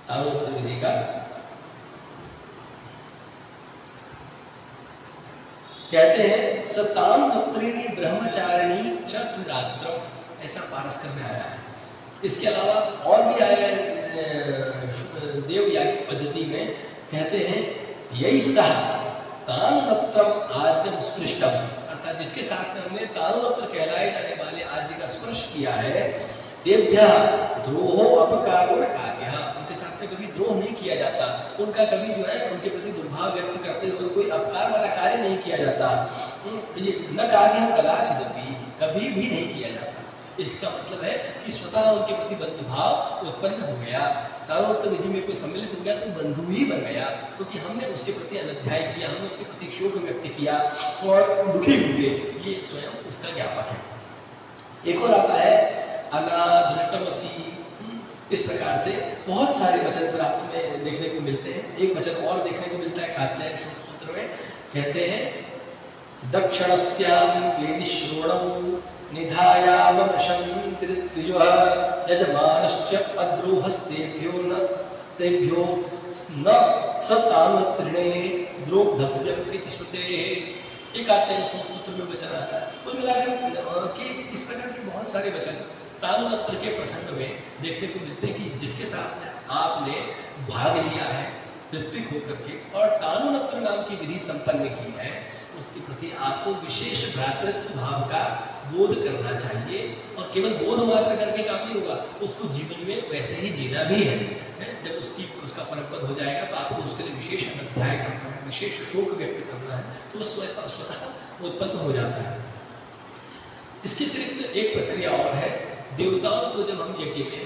तानूनत्र विधि का। कहते हैं सतानूनत्रिणी ब्रह्मचारिणी च त्रिरात्रम, ऐसा पारस्कर में आया है। इसके अलावा और भी आया है देवयानी पद्धति में। कहते हैं यही सह तानूनत्रम आज्यम स्पृष्टम, अर्थात जिसके साथ में हमने तानूनत्र कहलाए जाने वाले आज्य का स्पर्श किया है, तेभ्य द्रोहो अपकारो न कार्यः, उनके साथ में कभी द्रोह नहीं किया जाता, उनका कभी जो है उनके प्रति दुर्भाव व्यक्त करते हुए कोई अपकार वाला कार्य नहीं किया जाता। ये न कार्य कदाचिदपि, कभी भी नहीं किया जाता। इसका मतलब है कि स्वतः उनके प्रति बंधुभाव उत्पन्न हो गया। तानूनत्र विधि में कोई सम्मिलित हो गया तो बंधु ही बन गया, क्योंकि हमने उसके प्रति अनध्याय किया, हमने उसके प्रति शोक व्यक्त किया और दुखी हुए। ये स्वयं उसका ज्ञापक है। एक और आता है अनाधृष्टमसि। इस प्रकार से बहुत सारे वचन प्राप्त में देखने को मिलते हैं। एक वचन और देखने को मिलता है कात्यायन सूत्र में। कहते हैं दक्षिणस्याम वेदिश्रोणौ निधायावमशं त्रित्रिजः यजमानश्च अद्रोहस्तेभ्यो न तेभ्यो न सतानूनत्रिणे द्रोग्धव्यम् इति श्रुतेः। एक आते हैं सूत्र में वचन आता है। कुल मिलाकर के इस प्रकार के बहुत सारे वचन तानूनत्र के प्रसंग में देखने को मिलते हैं कि जिसके साथ आपने भाग लिया है ऋत्विक होकर के और तानूनत्र नाम की विधि संपन्न की है, उसके प्रति आपको विशेष भ्रातृत्व भाव का बोध करना चाहिए। और केवल बोध मात्र करके काम नहीं होगा, उसको जीवन में वैसे ही जीना भी है। जब उसका परमपद हो जाएगा तो आपको उसके लिए विशेष अध्याय करना है, विशेष शोक व्यक्त करना है, तो स्वतः उत्पन्न हो जाता है। इसके अतिरिक्त एक प्रक्रिया और है। देवताओं को जब हम यज्ञ में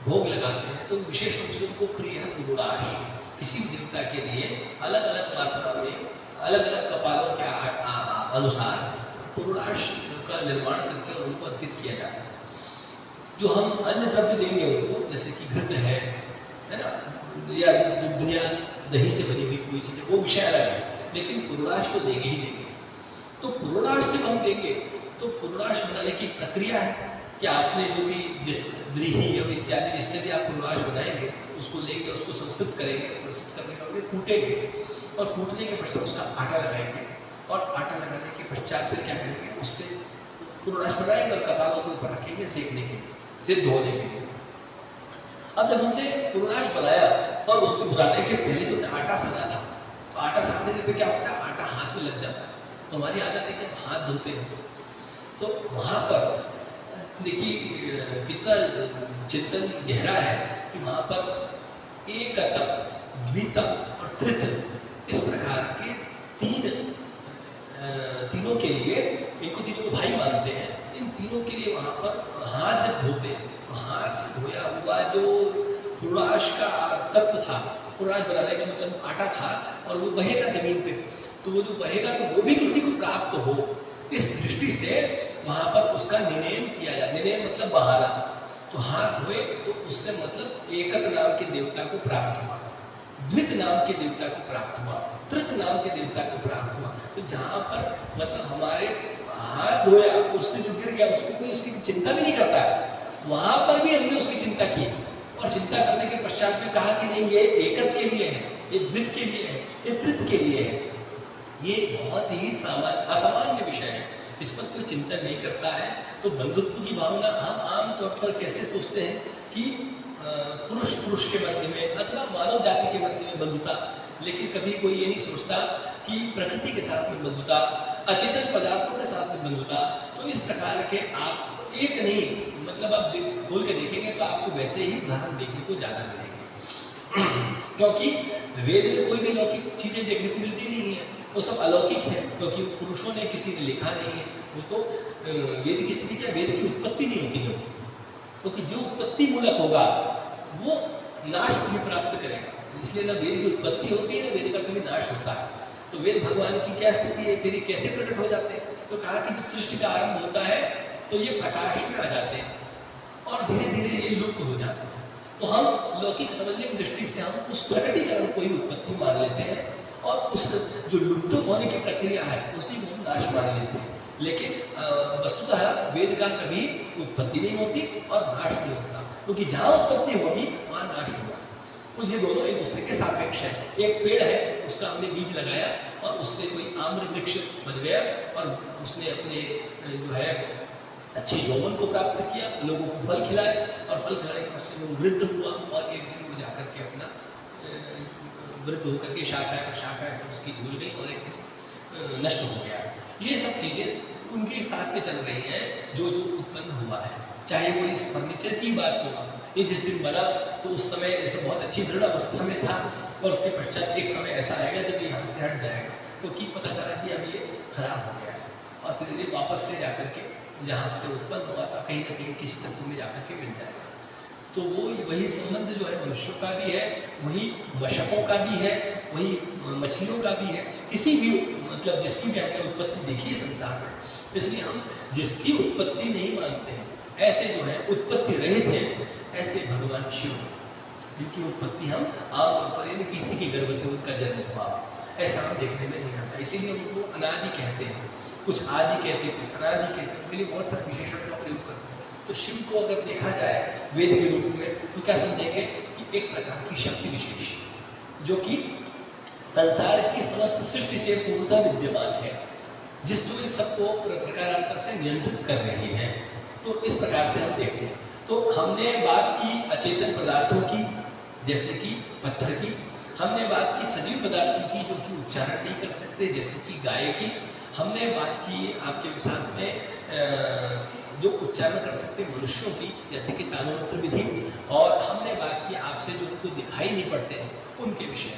भोग लगाते हैं तो विशेष रूप से उनको प्रिय है पुरुड़ाश। किसी भी देवता के लिए अलग अलग मात्रा में अलग अलग कपालों के अनुसार पुरुड़ाश का निर्माण करके उनको अर्पित किया जाता है। जो हम अन्य द्रव्य देंगे उनको, जैसे कि घृत है ना, या दुग्ध या दही से बनी हुई कोई चीज, वो विषय अलग है, लेकिन पुरुड़ाश तो देंगे ही देंगे। तो पुरुड़ाश जब हम देंगे तो पुरुड़ाश बनाने की प्रक्रिया है कि आपने जो भी जिस व्रीहि इत्यादि जिससे भी आप पुरुड़ाश बनाएंगे उसको लेंगे, उसको संस्कृत करेंगे, संस्कृत करने के बाद कूटेंगे और कूटने के पश्चात उसका आटा लगाएंगे और आटा लगाने के पश्चात फिर क्या करेंगे, उससे पूर्णाश बनाएंगे और कपालों के ऊपर रखेंगे सेकने के लिए, सिद्ध होने के लिए। अब जब हमने पूर्णाश बनाया और उसको बनाने के पहले जो आटा साना था, तो आटा सानने के क्या होता है, आटा हाथ में लग जाता है, तो हमारी आदत है कि हाथ धोते हैं। तो वहां पर देखिए कितना चिंतन गहरा है कि वहां पर एकतम, द्वितम और त्रितम इस प्रकार के तीनों के लिए, इनको तीनों को भाई मानते हैं, इन तीनों के लिए वहां पर हाथ जब धोते हैं तो हाथ से धोया हुआ जो पूर्णाश का तत्व था, पूर्णाश बनाने का मतलब आटा था, और वो बहेगा जमीन पे, तो वो जो बहेगा तो वो भी किसी को प्राप्त हो, इस दृष्टि से वहां पर उसका निनेम किया जाए। निनेम मतलब बहाना। तो हाथ धोए तो उससे मतलब एकत नाम के देवता को प्राप्त हुआ, द्वित नाम के देवता को प्राप्त हुआ, तृत नाम के देवता को प्राप्त हुआ। तो जहां पर मतलब हमारे हाथ धोया, उससे जो गिर गया उसको कोई उसकी चिंता भी नहीं करता है, वहां पर भी हमने उसकी चिंता की, और चिंता करने के पश्चात में कहा कि नहीं ये एकत के लिए है, ये द्वित के लिए है, ये तृत के लिए है। ये बहुत ही असामान्य विषय है, इस पर कोई चिंतन नहीं करता है। तो बंधुत्व की भावना हम आमतौर पर कैसे सोचते हैं कि पुरुष पुरुष के मध्य में अथवा मानव जाति के मध्य में बंधुता, लेकिन कभी कोई ये नहीं सोचता कि प्रकृति के साथ में बंधुता, अचेतन पदार्थों के साथ में बंधुता। तो इस प्रकार के आप एक नहीं, मतलब आप खोल के देखेंगे तो आपको वैसे ही उदाहरण देखने को ज्यादा मिलेंगे, क्योंकि वेद में कोई भी लौकिक चीजें देखने को मिलती नहीं है, वो सब अलौकिक है, क्योंकि पुरुषों ने किसी ने लिखा नहीं है। वो तो वेद की स्थिति क्या, वेद की उत्पत्ति नहीं होती, क्योंकि जो उत्पत्ति मूलक होगा वो नाश को भी प्राप्त करेगा, इसलिए ना वेद की उत्पत्ति होती है ना वेद का कभी नाश होता है। तो वेद भगवान की क्या स्थिति है, फिर कैसे प्रकट हो जाते हैं, तो कहा कि जब सृष्टि का आरंभ होता है तो ये प्रकाश में आ जाते हैं और धीरे धीरे ये लुप्त हो जाते हैं। तो हम लौकिक समझने की दृष्टि से हम उस प्रकटीकरण को ही उत्पत्ति मान लेते हैं, और उस जो लुप्त होने की प्रक्रिया है उसी को हम नाश मान लेते हैं। लेकिन वस्तुतः वेद का कभी उत्पत्ति नहीं होती और नाश नहीं होता, क्योंकि जहां उत्पत्ति होगी वहां नाश होगा। तो ये दोनों एक दूसरे के सापेक्ष है। एक पेड़ है, उसका हमने बीज लगाया और उससे कोई आम्र वृक्ष बन गया और उसने अपने जो है अच्छे यौवन को प्राप्त किया, लोगों को फल खिलाए, और फल खिलाने के बाद वो वृद्ध हुआ और एक दिन वो जाकर के अपना वृद्ध होकर के शाखाएं सब उसकी झूल गई और एक दिन नष्ट हो गया। ये सब चीजें उनके साथ में चल रही हैं जो जो उत्पन्न हुआ है, चाहे वो इस फर्नीचर की बात हो, ये जिस दिन बना तो उस समय ऐसे बहुत अच्छी दृढ़ अवस्था में था, और उसके पश्चात एक समय ऐसा आएगा जब ये यहाँ से हट जाएगा, क्योंकि पता चला कि अब ये खराब हो गया है, और फिर ये वापस से जाकर के जहाँ से उत्पन्न हुआ था कहीं ना कहीं किसी तत्व में जाकर के मिल जाएगा। तो वो वही संबंध जो है मनुष्यों का भी है, वही मशकों का भी है, वही मछलियों का भी है, किसी भी मतलब जिसकी भी हमने उत्पत्ति देखी है संसार में, इसलिए हम जिसकी उत्पत्ति नहीं मानते हैं, ऐसे जो है उत्पत्ति रहित है, ऐसे भगवान शिव जिनकी उत्पत्ति हम आमतौर पर किसी के गर्भ से उनका जन्म हुआ ऐसा हम देखने में नहीं आता, इसीलिए उनको अनादि कहते हैं, कुछ आदि कहते हैं, कुछ अनादि कहते हैं, उनके लिए बहुत सारे विशेषण का प्रयोग करते हैं। तो शिव को अगर देखा जाए वेद के रूप में तो क्या समझेंगे कि एक प्रकार की शक्ति विशेष जो कि संसार की समस्त सृष्टि से पूर्णतः विद्यमान है, जिस जो इस सबको प्रकारांतर से नियंत्रित कर रही है। तो इस प्रकार से हम देखते हैं। तो हमने बात की अचेतन पदार्थों की, जैसे कि पत्थर की, हमने बात की सजीव पदार्थों की जो कि उच्चारण नहीं कर सकते, जैसे कि गाय की, हमने बात की आपके साथ में जो उच्चारण कर सकते मनुष्यों की, जैसे कि तानोत्र विधि, और हमने बात की आपसे जो उनको दिखाई नहीं पड़ते हैं उनके विषय,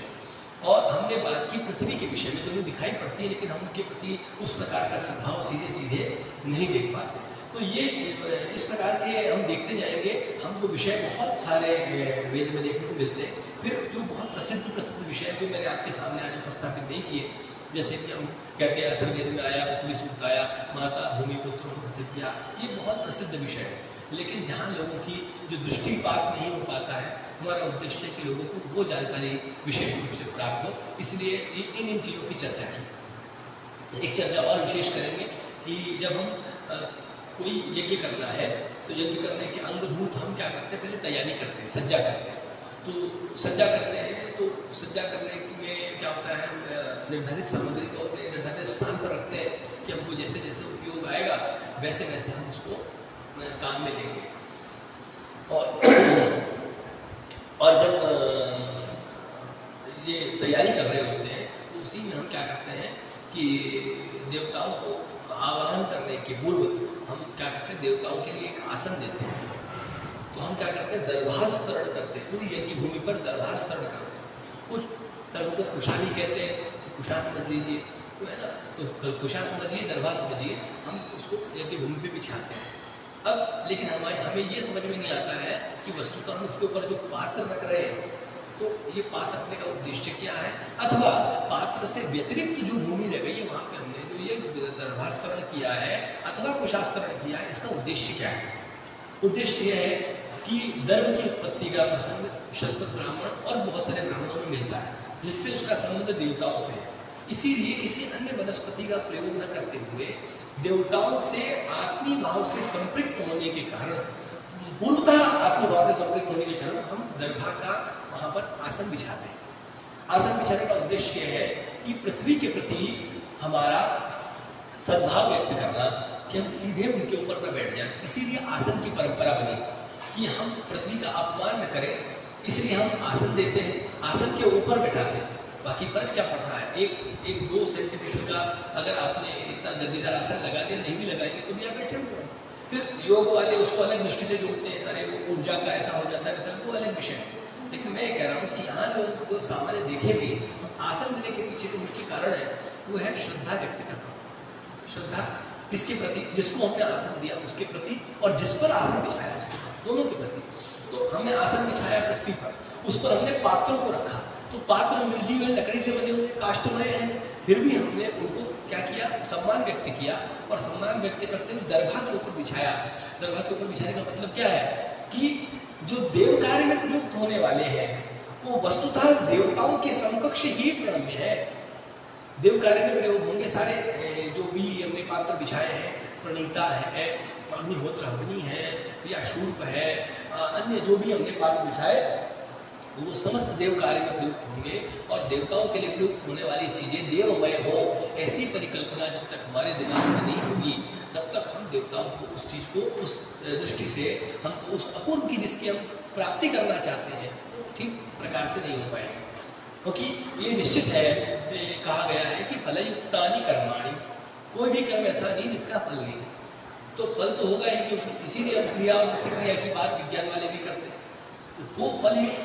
और हमने बात की पृथ्वी के विषय में जो उन्हें दिखाई पड़ती है लेकिन हम उनके प्रति उस प्रकार का सद्भाव सीधे सीधे नहीं देख पाते। तो ये इस प्रकार के हम देखते जाएंगे, हमको विषय बहुत सारे वेद में देखने को मिलते हैं। फिर जो बहुत प्रसिद्ध विषय जो मैंने आपके सामने आज उपस्थापित नहीं किए, जैसे कि हम कहते हैं अथर्ववेद में आया, पृथ्वी सूक्त आया, माता भूमि पुत्रों को प्रथित किया, ये बहुत प्रसिद्ध विषय है। लेकिन जहाँ लोगों की जो दृष्टिपात नहीं हो पाता है, हमारा उद्देश्य है कि लोगों को वो जानकारी विशेष रूप से प्राप्त हो, इसलिए इन चीज़ों की चर्चा की। एक चर्चा और विशेष करेंगे कि जब हम कोई यज्ञ करना है तो यज्ञ करने के अंगभूत हम क्या करते हैं, पहले तैयारी करते हैं, सज्जा करते हैं। तो सज्जा करते हैं, तो सज्जा करने में क्या होता है, निर्धारित सामग्री को अपने निर्धारित स्थान पर रखते हैं कि हमको जैसे जैसे उपयोग आएगा वैसे वैसे हम उसको काम में लेंगे। और जब ये तैयारी कर रहे होते हैं तो उसी में हम क्या करते हैं कि देवताओं को आवाहन करने के पूर्व हम क्या करते हैं, देवताओं के लिए एक आसन देते हैं। तो हम क्या करते हैं, दरभास्तरण करते हैं, पूरी यज्ञ भूमि पर दरभास्तरण करते हैं। कुछ तरह को कुशा भी कहते हैं, तो कुशा समझ लीजिए, तो है ना, तो कुशा समझिए, दरभा समझिए, हम उसको यज्ञ भूमि पे बिछाते हैं। अब लेकिन हमें ये समझ में नहीं आता है कि वस्तुतः हम इसके ऊपर जो पात्र रख रहे हैं, तो ये पात्र रखने का उद्देश्य क्या है, अथवा पात्र से व्यतिरिक्त जो भूमि रह गई है वहां पे हमने जो ये दरभास्तरण किया है अथवा कुशास्तरण किया है, इसका उद्देश्य क्या है। उद्देश्य यह है कि दर्भ की उत्पत्ति का प्रसंग शब्द ब्राह्मण और बहुत सारे ब्राह्मणों में मिलता है, जिससे उसका संबंध देवताओं से है। इसीलिए किसी अन्य वनस्पति का प्रयोग न करते हुए देवताओं से आत्मीय भाव से संपृक्त होने के कारण, पूर्णतः आत्मीय भाव से संपृक्त होने के कारण हम दर्भा का वहां पर आसन बिछाते हैं। आसन बिछाने का उद्देश्य है कि पृथ्वी के प्रति हमारा सद्भाव व्यक्त करना, कि हम सीधे उनके ऊपर न बैठ जाएं। इसीलिए आसन की परंपरा बनी कि हम पृथ्वी का अपमान न करें, इसलिए हम आसन देते हैं, आसन के ऊपर बैठाते हैं। बाकी फर्क क्या पड़ रहा है, एक 2 सेंटीमीटर का अगर आपने इतना गद्दीदार आसन लगा दिया, नहीं भी लगाएंगे तो भी आप बैठे हुए हैं। फिर योग वाले उसको अलग दृष्टि से जोड़ते हैं, अरे वो ऊर्जा का ऐसा हो जाता है, वैसा, वो अलग विषय है। लेकिन मैं कह रहा हूँ कि यहाँ जो सामान्य देखे भी आसन देने के पीछे जो मुख्य कारण है वो है श्रद्धा व्यक्त करना। श्रद्धा किसके प्रति, जिसको हमने आसन दिया उसके प्रति, और जिस पर आसन बिछाया उसके प्रति, दोनों के प्रति। तो हमने आसन बिछाया पृथ्वी पर, उस पर हमने पात्रों को रखा, तो पात्र निर्जीव है, लकड़ी से बने हुए, काष्ठमय हैं, फिर भी हमने उनको क्या किया, सम्मान व्यक्त किया, और सम्मान व्यक्त करते हुए दर्भा के ऊपर बिछाया। दर्भा के ऊपर बिछाने का मतलब क्या है कि जो देव कार्य में प्रयुक्त होने वाले हैं वो वस्तुतः देवताओं के समकक्ष ही प्रणम्य है। देव कार्य में प्रयोग होंगे सारे जो भी हमने पात्र बिछाए हैं, प्रणीता है, अग्निहोत्र अग्नि है, या शूर्प है, अन्य जो भी हमने पात्र बिछाए वो समस्त देव कार्य में प्रयुक्त होंगे। और देवताओं के लिए प्रयुक्त होने वाली चीजें देवमय हो, ऐसी परिकल्पना जब तक हमारे दिमाग में नहीं होगी तब तक हम देवताओं को उस चीज को उस दृष्टि से हम उस अपूर्व की जिसकी हम प्राप्ति करना चाहते हैं ठीक प्रकार से नहीं हो पाएंगे। क्योंकि ये निश्चित है, कहा गया है कि फलयुक्तानि कर्माणि, कोई भी कर्म ऐसा नहीं जिसका फल नहीं। तो फल तो होगा ही, क्योंकि इसीलिए क्रिया और प्रतिक्रिया की बात विज्ञान वाले भी करते हैं। तो वो फलयुक्त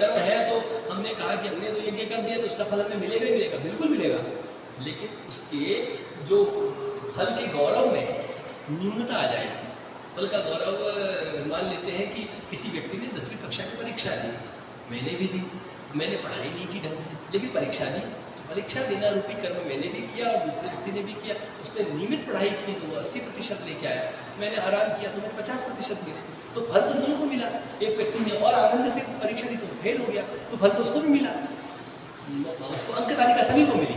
कर्म है, तो हमने कहा कि हमने तो यज्ञ कर दिया तो उसका फल हमें मिलेगा ही मिलेगा, बिल्कुल मिलेगा। लेकिन उसके जो फल के गौरव में न्यूनता आ जाएगी। फल का गौरव मान लेते हैं कि किसी व्यक्ति ने 10वीं कक्षा की परीक्षा दी, मैंने भी दी, मैंने पढ़ाई नहीं की ढंग से, लेकिन परीक्षा दी। परीक्षा देना रूपी कर्म मैंने भी किया और दूसरे व्यक्ति ने भी किया। उसने नियमित पढ़ाई की तो वो 80% लेके आया, मैंने आराम किया तो मुझे 50% मिले। तो फल तो दोनों को मिला। एक व्यक्ति ने और आनंद से परीक्षा दी तो फेल हो गया, तो फल तो उसको भी मिला, उसको अंक तालिका सभी को मिली।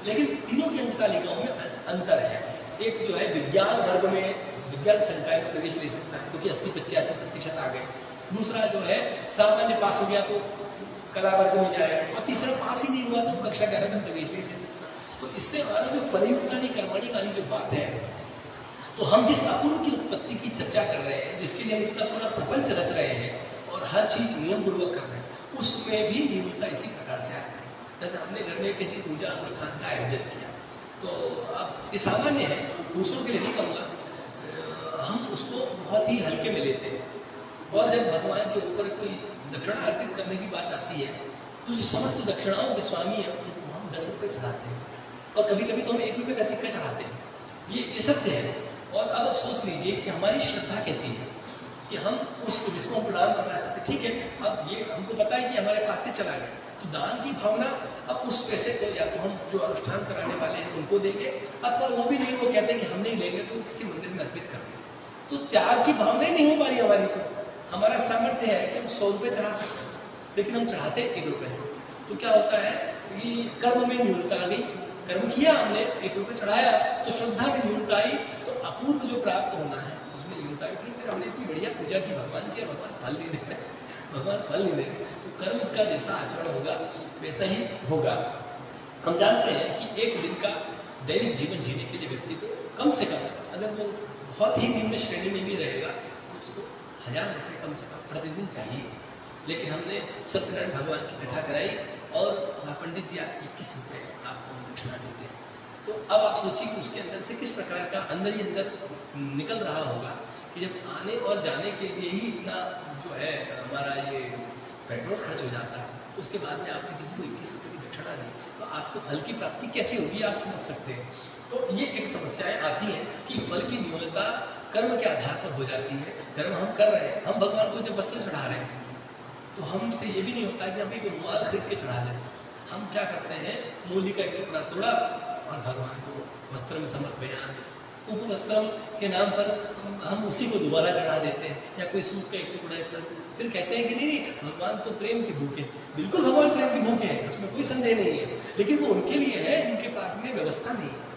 लेकिन तीनों की अंक तालिकाओं में अंतर है। एक जो है विज्ञान वर्ग में विज्ञान संकाय में प्रवेश ले सकता है क्योंकि 80-85% आ गए। दूसरा जो है सामान्य पास हो गया तो कला वर्ग में जाएगा, और तीसरा पास ही नहीं हुआ तो कक्षा 11 में प्रवेश नहीं ले सकता। तो इससे हमारा जो फलयुक्तानि कर्माणि वाली जो बात है, तो हम जिस अपूर्व की उत्पत्ति की चर्चा कर रहे हैं, जिसके लिए हम इतना पूरा प्रपंच रच रहे हैं और हर चीज नियम पूर्वक कर रहे हैं, उसमें भी न्यूनता इसी प्रकार से आती है। जैसे हमने घर में किसी पूजा अनुष्ठान का आयोजन किया, तो अब ये सामान्य है, दूसरों के लिए नहीं कहूँगा, हम उसको बहुत ही हल्के में लेते हैं। और जब भगवान के ऊपर कोई दक्षिणा अर्पित करने की बात आती है, तो जो समस्त दक्षिणाओं के स्वामी हैं उनको हम 10 रुपये चढ़ाते हैं, और कभी कभी तो हम 1 रुपये का सिक्का चढ़ाते हैं। ये सत्य है। और अब आप सोच लीजिए कि हमारी श्रद्धा कैसी है कि हम उसको जिसको हम प्रदान करना चाहते हैं, ठीक है, अब ये हमको पता है कि हमारे पास से चला गया, तो दान की भावना, अब उस पैसे को या तो हम जो अनुष्ठान कराने वाले हैं उनको देंगे, अथवा वो भी नहीं, वो कहते हैं कि हम नहीं लेंगे तो किसी मंदिर में अर्पित कर देंगे। तो त्याग की भावना ही नहीं हो पा रही हमारी। तो हमारा सामर्थ्य है कि हम 100 रुपये चढ़ा सकते हैं, लेकिन हम चढ़ाते 1 रुपये। तो क्या होता है कि कर्म में न्यूनता आ गई, कर्म किया हमने, 1 रुपये चढ़ाया, तो श्रद्धा में न्यूनता आई, तो अपूर्व जो प्राप्त होना है उसमें न्यूनता आई। फिर हमने इतनी बढ़िया पूजा की भगवान की, भगवान फल नहीं दे रहे, भगवान फल नहीं देंगे। तो कर्म का जैसा आचरण होगा वैसा ही होगा। हम जानते हैं कि एक दिन का दैनिक जीवन जीने के लिए व्यक्ति को कम से कम, अगर वो बहुत ही निम्न श्रेणी में भी रहेगा तो उसको 1000 रुपये कम से कम प्रतिदिन चाहिए। लेकिन हमने सत्यनारायण भगवान की कथा कराई और पंडित जी आप 21 रुपये आपको दक्षिणा देते हैं। तो अब आप सोचिए कि उसके अंदर से किस प्रकार का अंदर ही अंदर निकल रहा होगा कि जब आने और जाने के लिए ही इतना जो है हमारा ये पेट्रोल खर्च हो जाता है, उसके बाद में आपने किसी को 21 रुपये की दक्षिणा दी तो आपको फल की प्राप्ति कैसी होगी आप समझ सकते हैं। तो ये एक समस्याएं आती हैं कि फल की न्यूनता कर्म के आधार पर हो जाती है। कर्म हम कर रहे हैं, हम भगवान को जब वस्त्र चढ़ा रहे हैं तो हमसे ये भी नहीं होता कि हम एक रुमाल खरीद के चढ़ा दें। हम क्या करते हैं, मूली का एक टुकड़ा तोड़ा और भगवान को वस्त्र में समर्पयामि, उपवस्त्रम के नाम पर हम उसी को दोबारा चढ़ा देते हैं, या कोई सूट का एक टुकड़ा, फिर कहते हैं कि नहीं भगवान तो प्रेम की भूखे। बिल्कुल भगवान प्रेम की भूखे हैं, उसमें कोई संदेह नहीं है, लेकिन वो उनके लिए है जिनके पास में व्यवस्था नहीं है।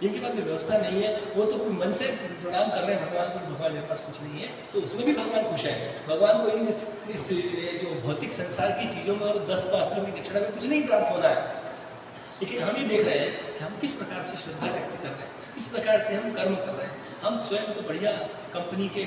जिनके पास व्यवस्था नहीं है वो तो कोई मन से प्रणाम कर रहे हैं भगवान को, भगवान मेरे पास कुछ नहीं है, तो उसमें भी भगवान खुश है। भगवान को इस जो भौतिक संसार की चीजों में और 10 पात्रों की दक्षिणा में कुछ नहीं प्राप्त होना है। लेकिन हम ये देख रहे हैं कि हम किस प्रकार से श्रद्धा व्यक्त कर रहे हैं, किस प्रकार से हम कर्म कर रहे हैं। हम स्वयं तो बढ़िया कंपनी के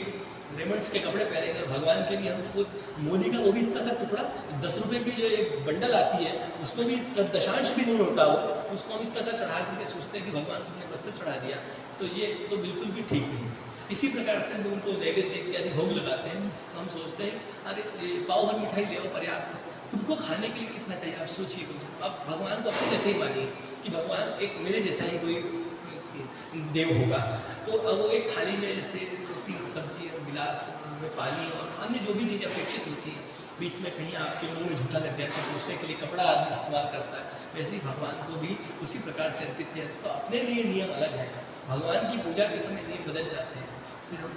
रेमंड्स के कपड़े पहनेंगे, भगवान के लिए हम तो मोदी का वो भी इतना सा टुकड़ा 10 रुपए की जो एक बंडल आती है उसमें भी दशांश भी नहीं होता, वो उसको हम इतना सा चढ़ा करके सोचते हैं कि भगवान को हमने वस्त्र चढ़ा दिया, तो ये तो बिल्कुल भी ठीक नहीं। इसी प्रकार से हम उनको नैवेद्य इत्यादि भोग लगाते हैं तो हम सोचते हैं अरे पाव भर मिठाई ले आओ पर्याप्त, खुद को खाने के लिए कितना चाहिए आप सोचिए। कुछ अब भगवान को अपने जैसे ही मानिए कि भगवान एक मेरे जैसा ही कोई देव होगा, तो अब वो एक थाली में जैसे रोटी सब्जी और गिलास में पानी और अन्य जो भी चीज़ अपेक्षित होती है, बीच में कहीं आपके मुंह में झूठा लग जाए तो दूसरे के लिए कपड़ा आदमी इस्तेमाल करता है, वैसे ही भगवान को भी उसी प्रकार से अर्पित किया। तो अपने लिए नियम अलग है, भगवान की पूजा के समय नियम बदल जाते हैं। फिर हम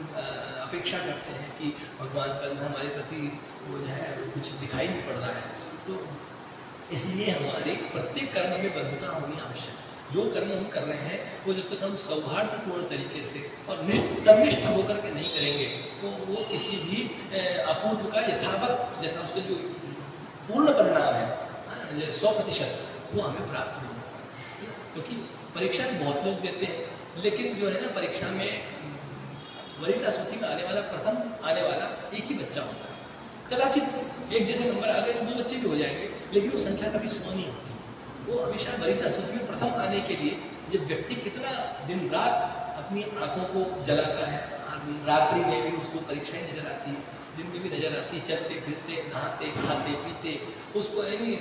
अपेक्षा करते हैं कि भगवान का हमारे प्रति वो जो है कुछ दिखाई नहीं पड़ रहा है, तो इसलिए हमारे प्रत्येक कर्म में बद्धता होनी आवश्यक है। जो कर्म हम कर रहे हैं वो जब तक हम सौहार्दपूर्ण तरीके से और तनिष्ठ होकर के नहीं करेंगे तो वो किसी भी अपूर्व का यथावत जैसा उसका जो पूर्ण परिणाम है 100% वो हमें प्राप्त नहीं होगा। क्योंकि परीक्षा बहुत लोग देते हैं, लेकिन जो है ना परीक्षा में वरीयता सूची में आने वाला प्रथम आने वाला एक ही बच्चा होता है। कदाचित एक जैसे नंबर आ गए तो 2 बच्चे भी हो जाएंगे, लेकिन वो संख्या कभी 100 नहीं होती। वो हमेशा वरीयता सूची में प्रथम आने के लिए जब व्यक्ति कितना दिन रात अपनी आंखों को जलाता है, रात्रि में भी उसको परीक्षाएं नजर आती है, दिन में भी नजर आती है, चलते फिरते नहाते खाते पीते उसको यानी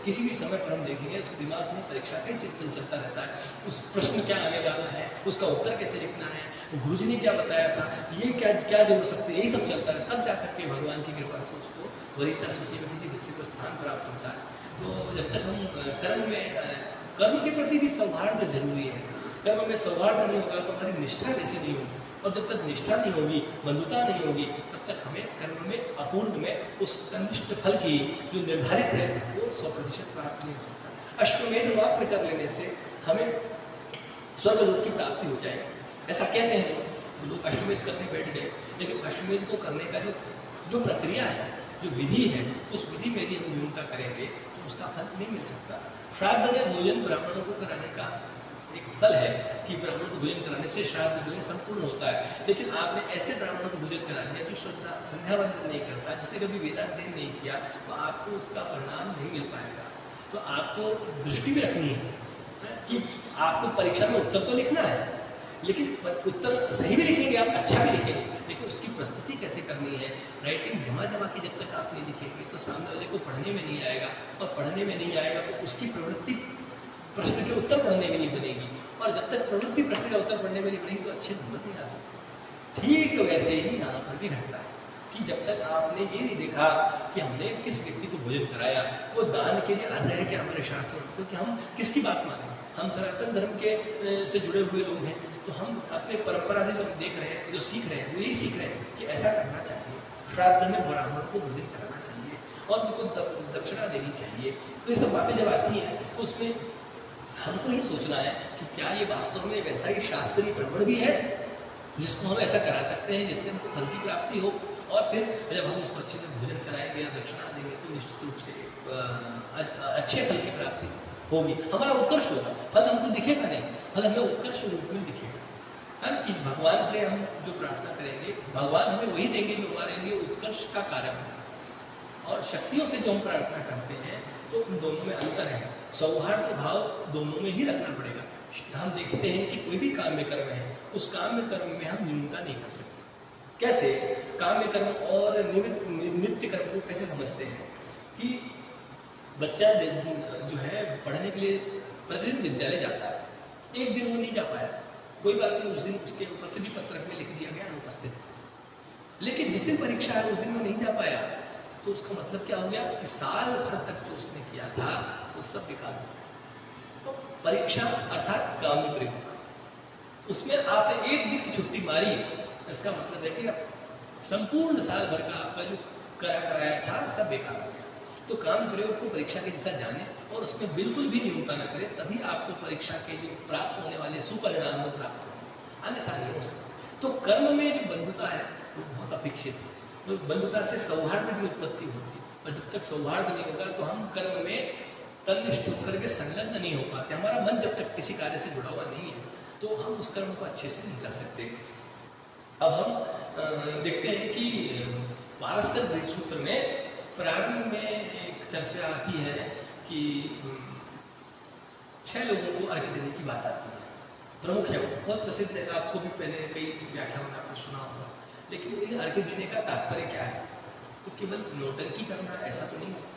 किसी भी समय पर हम देखेंगे उसके दिमाग में परीक्षा का ही चिंतन चलता रहता है। उस प्रश्न क्या आने वाला है, उसका उत्तर कैसे लिखना है, गुरुजी ने क्या बताया था, ये क्या क्या जरूर सकते, यही सब चलता है। तब जाकर के भगवान की कृपा से उसको वरीयता सूची में किसी बच्चे को स्थान प्राप्त होता है। तो जब तक हम कर्म के प्रति भी सौहार्द जरूरी है। कर्म में सौहार्द नहीं होगा तो हमारी निष्ठा वैसी नहीं होगी, और जब तक निष्ठा नहीं होगी, बंधुता नहीं होगी, तब तक हमें कर्म में अपूर्ण में उस तनिष्ठ फल की जो निर्धारित है वो 100% प्राप्त नहीं हो सकता। अश्वमेध मात्र कर लेने से हमें स्वर्गलोक की प्राप्ति हो जाएगी, ऐसा कहते हैं लोग। अश्वमेध करने बैठ गए, लेकिन अश्वमेध को करने का जो प्रक्रिया है, जो विधि है, उस विधि में यदि हम न्यूनता करेंगे तो उसका फल नहीं मिल सकता। श्राद्ध में भोजन ब्राह्मणों को कराने का एक फल है कि ब्राह्मण को भोजन कराने से श्राद्ध जो है संपूर्ण होता है। लेकिन आपने ऐसे ब्राह्मणों को भोजन करा दिया जो श्रद्धा संध्या वंदन नहीं करता, जिसने कभी वेदाध्ययन नहीं किया, तो आपको उसका परिणाम नहीं मिल पाएगा। तो आपको दृष्टि भी रखनी है कि आपको परीक्षा में उत्तर तो लिखना है, लेकिन उत्तर सही भी लिखेंगे आप, अच्छा भी लिखेंगे, लेकिन उसकी प्रस्तुति कैसे करनी है, राइटिंग जमा की जब तक आप नहीं लिखेंगे तो सामने वाले को पढ़ने में नहीं आएगा, और पढ़ने में नहीं आएगा तो उसकी प्रवृत्ति प्रश्न के उत्तर पढ़ने में नहीं बनेगी, और जब तक प्रवृत्ति प्रश्न का उत्तर पढ़ने में नहीं बनेगी तो अच्छे नंबर नहीं आ सकते। ठीक वैसे ही यहाँ पर भी घटता है कि जब तक आपने ये नहीं देखा कि हमने किस व्यक्ति को भोजन कराया, वो दान के लिए अर्ह है कि हमारे शास्त्रों में, क्योंकि हम किसकी बात माने, हम सनातन धर्म के से जुड़े हुए लोग हैं, तो हम अपने परंपरा से जो देख रहे हैं, जो सीख रहे हैं, वो यही सीख रहे हैं कि ऐसा करना चाहिए, श्राद्ध में ब्राह्मण को भोजन कराना चाहिए और उनको दक्षिणा देनी चाहिए। तो ये सब बातें जब आती हैं तो उसमें हमको ही सोचना है कि क्या ये वास्तव में वैसा ही शास्त्रीय प्रमाण भी है जिसको हम ऐसा करा सकते हैं जिससे हमको फल की प्राप्ति हो, और फिर जब हम उसको अच्छे से भोजन कराएंगे, या दक्षिणा देंगे तो निश्चित रूप से अच्छे फल की प्राप्ति होगी, हमारा उत्कर्ष होगा। फल हमको दिखेगा नहीं, फल हमें उत्कर्ष रूप में दिखेगा। हर कि भगवान से हम जो प्रार्थना करेंगे भगवान हमें वही देंगे जो हमारे लिए उत्कर्ष का कारक है। और शक्तियों से जो हम प्रार्थना करते हैं तो उन दोनों में अंतर है। सौहार्द भाव दोनों में ही रखना पड़ेगा। हम देखते हैं कि कोई भी काम्य कर्म है, उस काम्य कर्म में हम न्यूनता नहीं कर सकते। कैसे? काम्य कर्म और नित्य कर्म को कैसे समझते हैं कि बच्चा जो है पढ़ने के लिए प्रतिदिन विद्यालय जाता है, एक दिन वो नहीं जा पाया, कोई बात नहीं, उस दिन उसके उपस्थिति पत्रक में लिख दिया गया अनुपस्थित। लेकिन जिस दिन परीक्षा है उस दिन वो नहीं जा पाया, तो उसका मतलब क्या हो गया कि साल भर तक जो उसने किया था वो सब बेकार हो गया। तो परीक्षा अर्थात काम्य प्रयोग, उसमें आपने एक दिन की छुट्टी मारी, इसका मतलब है कि संपूर्ण साल भर का आपका जो कराया था सब बेकार हो गया। तो काम प्रयोग को परीक्षा के जैसा जाने और उसमें बिल्कुल भी न्यूनता न करें, तभी आपको परीक्षा के लिए प्राप्त होने वाले सुपरिणाम प्राप्त होंगे, अन्यथा नहीं हो सकते। तो कर्म में जो बंधुता है वो बहुत अपेक्षित है। तो बंधुता से सौहार्द की उत्पत्ति होती है, और जब तक सौहार्द नहीं होगा तो हम कर्म में तन्निष्ठ होकर के संलग्न नहीं हो पाते। हमारा मन जब तक किसी कार्य से जुड़ा हुआ नहीं है तो हम उस कर्म को अच्छे से नहीं कर सकते। अब हम देखते हैं कि पारस्पर सूत्र में प्रारंभ में एक चर्चा आती है कि 6 लोगों को अर्घ्य देने की बात आती है। प्रमुख है, बहुत प्रसिद्ध है, आपको भी पहले कई व्याख्यान में आपने सुना होगा। लेकिन इन अर्घ्य देने का तात्पर्य क्या है? तो केवल नौटंकी करना ऐसा तो नहीं है।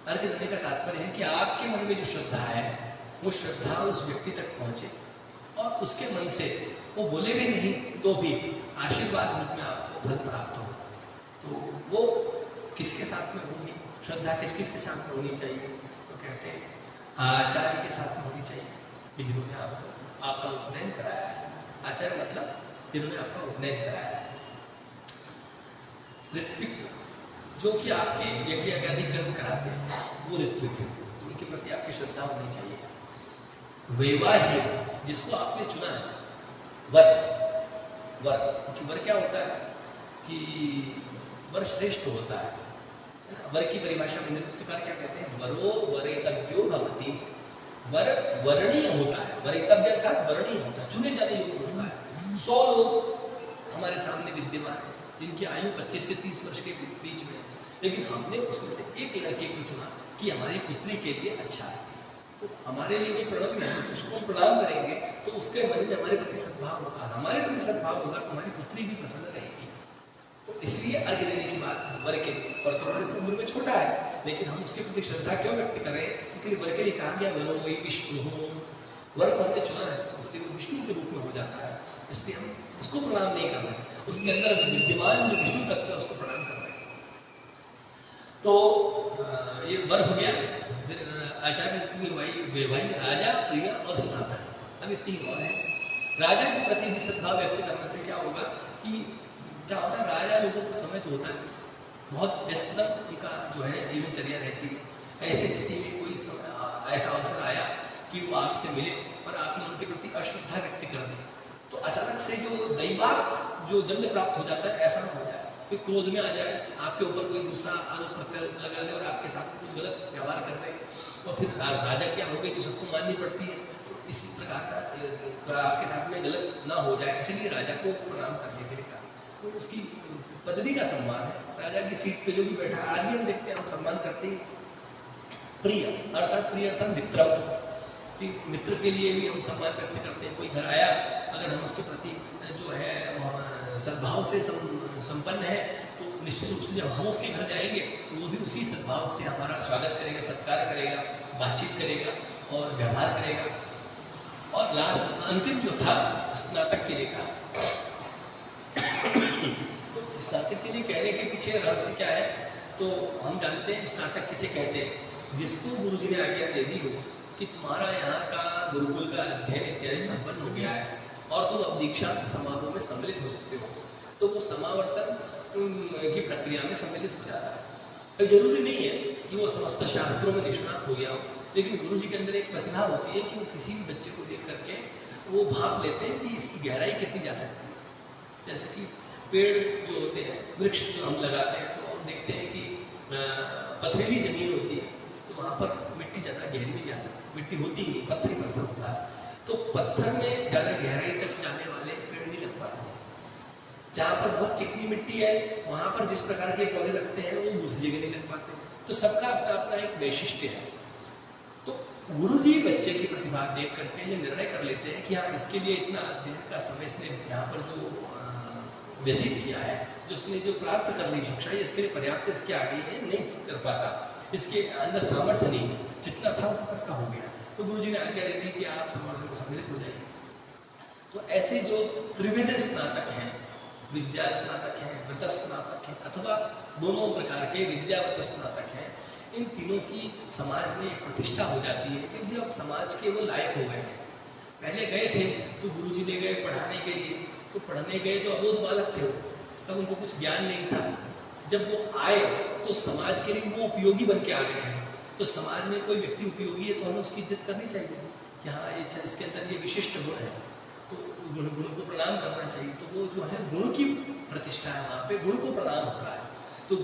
अर्घ्य देने का तात्पर्य है कि आपके मन में जो श्रद्धा है वो श्रद्धा उस व्यक्ति तक पहुंचे और उसके मन से वो बोले भी नहीं तो भी आशीर्वाद रूप में आपको फल प्राप्त हो। तो वो किसके साथ में होगी? श्रद्धा किस किस के साथ में होनी चाहिए? तो कहते हैं आचार्य के साथ में होनी चाहिए, जिन्होंने आपका उपनयन कराया है। आचार्य मतलब जिन्होंने आपका उपनयन कराया है। ऋत्विक जो कि आपके यज्ञ आदि कर्म कराते हैं वो ऋत्विक है, तो उनके प्रति आपकी श्रद्धा होनी चाहिए। वैवाहिक जिसको आपने चुना है, वर क्योंकि वर क्या होता है कि वर श्रेष्ठ होता है। वर की परिभाषा में निरुक्तकार क्या कहते हैं? वरो वरेतव्यो भवति। वर वर्णीय होता है, वरेतव्य अर्थात वर्णीय होता है, चुने जाने योग्य होता है। 100 लोग हमारे सामने विद्यमान है जिनकी आयु 25 से 30 वर्ष के बीच में है, लेकिन हमने उसमें से एक लड़के को चुना कि हमारी पुत्री के लिए अच्छा है, तो हमारे लिए वो प्रणव है, उसको हम प्रणाम करेंगे तो उसके मन में हमारे प्रति सद्भाव होगा, हमारे प्रति सद्भाव होगा तो हमारी पुत्री भी प्रसन्न रहेगी। तो इसलिए अर्घ्य देने की बात वर के लिए, और थोड़ा सा उम्र में छोटा है लेकिन हम उसके प्रति श्रद्धा क्यों व्यक्त कर रहे हैं? क्योंकि वर के लिए कहा गया वरो वही विष्णु, वर को हमने चुना है तो उसके विष्णु के रूप में हो जाता है, इसलिए हम उसको प्रणाम नहीं कर रहे हैं, उसके अंदर विद्यमान जो विष्णु तत्व है उसको प्रणाम कर रहे हैं। तो ये वर हो गया। आचार्य वैवाही, राजा, प्रिय और स्नातक, अभी 3 और है। राजा के प्रति भी सद्भाव व्यक्त करने से क्या होगा कि क्या होता है, राजा लोगों को समय तो होता है, बहुत व्यस्ततम उनका जो है जीवनचर्या रहती है। ऐसी स्थिति में कोई ऐसा अवसर आया कि वो आपसे मिले और आपने उनके प्रति अश्रद्धा व्यक्त कर दी, तो अचानक से जो दैवात जो दंड प्राप्त हो जाता है ऐसा ना हो जाए, कोई क्रोध में आ जाए, आपके ऊपर कोई दूसरा आरोप प्रत्यारोप लगा दे और आपके साथ कुछ गलत व्यवहार कर दे, और फिर राजा क्या हो गई तो सबको माननी पड़ती है। तो इसी प्रकार का आपके साथ में गलत ना हो जाए, इसलिए राजा को प्रणाम करने के लिए कहा। तो उसकी पदवी का सम्मान है, राजा की सीट पे जो भी बैठा है, आज भी हम देखते हैं, हम सम्मान करते हैं। प्रिय अर्थात प्रिय अर्थात मित्र, कि मित्र के लिए भी हम सम्मान व्यक्त करते हैं। कोई घर आया, अगर हम उसके प्रति जो है सद्भाव से संपन्न है तो निश्चित रूप से जब हम उसके घर जाएंगे तो वो भी उसी सद्भाव से हमारा स्वागत करेगा, सत्कार करेगा, बातचीत करेगा और व्यवहार करेगा। और लास्ट अंतिम जो था स्नातक के लिए कहा, तो स्नातक के लिए कहने के पीछे रहस्य क्या है? तो हम जानते हैं स्नातक किसे कहते हैं, जिसको गुरुजी ने आज्ञा दे दी हो कि तुम्हारा यहाँ का गुरुकुल का अध्ययन इत्यादि संपन्न हो गया है और तुम अब दीक्षांत समारोह में सम्मिलित हो सकते हो, तो वो समावर्तन की प्रक्रिया में सम्मिलित हो जाता है। जरूरी नहीं है कि वो समस्त शास्त्रों में निष्णात हो गया हो, लेकिन गुरु जी के अंदर एक प्रतिभा होती है कि वो किसी भी बच्चे को देख करके वो भाप लेते हैं कि इसकी गहराई कितनी जा सकती है। जैसे कि पेड़ जो होते हैं, वृक्ष जो हम लगाते हैं, तो हम देखते हैं कि पथरीली जमीन होती है तो वहाँ पर मिट्टी ज़्यादा गहरी नहीं जा सकती, मिट्टी होती ही नहीं, पत्थर ही पत्थर होता है, तो पत्थर में ज़्यादा गहराई तक जाने वाले पेड़ नहीं लग पाते। जहाँ पर बहुत चिकनी मिट्टी है वहाँ पर जिस प्रकार के पौधे लगते हैं वो दूसरी जगह नहीं लग पाते। तो सबका अपना अपना एक वैशिष्ट्य है। तो गुरुजी बच्चे की प्रतिभा देख करके ये निर्णय कर लेते हैं कि हाँ, इसके लिए इतना अध्ययन का समय इसने यहाँ पर जो व्यतीत किया है, जो उसने जो प्राप्त कर ली शिक्षा, इसके लिए पर्याप्त, इसके आगे ये नहीं कर पाता, इसके अंदर सामर्थ्य नहीं, जितना था उतना इसका हो गया। तो गुरुजी ने आज्ञा दे दी कि आप समारोह को सम्मिलित हो जाइए। तो ऐसे जो त्रिविध स्नातक हैं, विद्या स्नातक हैं, व्रत स्नातक हैं, अथवा दोनों प्रकार के विद्यावत स्नातक हैं, इन तीनों की समाज में एक प्रतिष्ठा हो जाती है क्योंकि अब समाज के वो लायक हो गए हैं। पहले गए थे तो गुरुजी ले गए पढ़ाने के लिए, तो पढ़ने गए तो अबोध बालक थे, तब उनको कुछ ज्ञान नहीं था। जब वो आए तो समाज के लिए वो उपयोगी बन के आ गए हैं। तो समाज में कोई व्यक्ति उपयोगी है तो हमें उसकी इज्जत करनी चाहिए कि हाँ, ये इसके अंदर ये विशिष्ट गुण है, तो गुण को प्रणाम करना चाहिए। तो वो जो है गुण की प्रतिष्ठा है, वहाँ पे गुण को प्रणाम हो रहा है, तो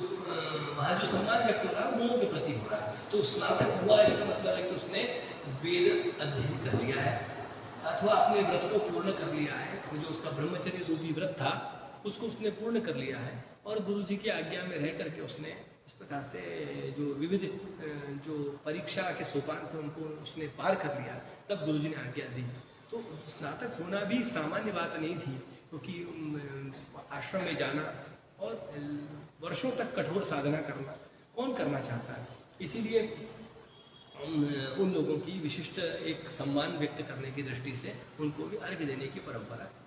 वहाँ जो सम्मान व्यक्त हो रहा है गुणों के प्रति हो रहा है। तो स्नातक हुआ इसका मतलब है कि उसने वेद अध्ययन कर लिया है अथवा अपने व्रत को पूर्ण कर लिया है, जो उसका ब्रह्मचर्य रूपी व्रत था उसको उसने पूर्ण कर लिया है, और गुरुजी की आज्ञा में रह करके उसने इस प्रकार से जो विविध जो परीक्षा के सोपान थे उनको उसने पार कर लिया। तब गुरुजी ने आज्ञा दी। तो स्नातक होना भी सामान्य बात नहीं थी, क्योंकि आश्रम में जाना और वर्षों तक कठोर साधना करना कौन करना चाहता है। इसीलिए उन लोगों की विशिष्ट एक सम्मान व्यक्त करने की दृष्टि से उनको भी अर्घ्य देने की परंपरा थी।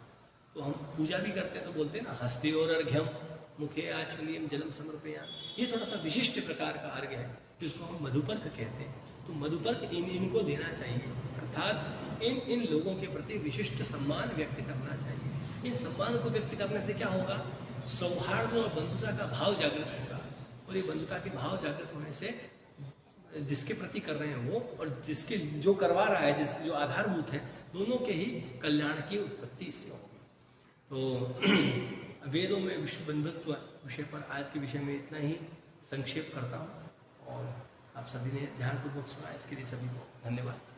तो हम पूजा भी करते हैं तो बोलते हैं ना, हस्ते और अर्घ्यम मुखे आचमनीयम जलम समर्पयामि। ये थोड़ा सा विशिष्ट प्रकार का अर्घ्य है जिसको हम मधुपर्क कहते हैं। तो मधुपर्क इनको देना चाहिए, अर्थात इन लोगों के प्रति विशिष्ट सम्मान व्यक्त करना चाहिए। इन सम्मान को व्यक्त करने से क्या होगा, सौहार्द और बंधुता का भाव जागृत होगा, और ये बंधुता के भाव जागृत होने से जिसके प्रति कर रहे हैं वो और जिसके जो करवा रहा है, जिसके जो आधारभूत है, दोनों के ही कल्याण की उत्पत्ति इससे होगी। तो वेदों में विश्व बंधुत्व विषय पर आज के विषय में इतना ही संक्षेप करता हूँ, और आप सभी ने ध्यानपूर्वक सुना, इसके लिए सभी को धन्यवाद।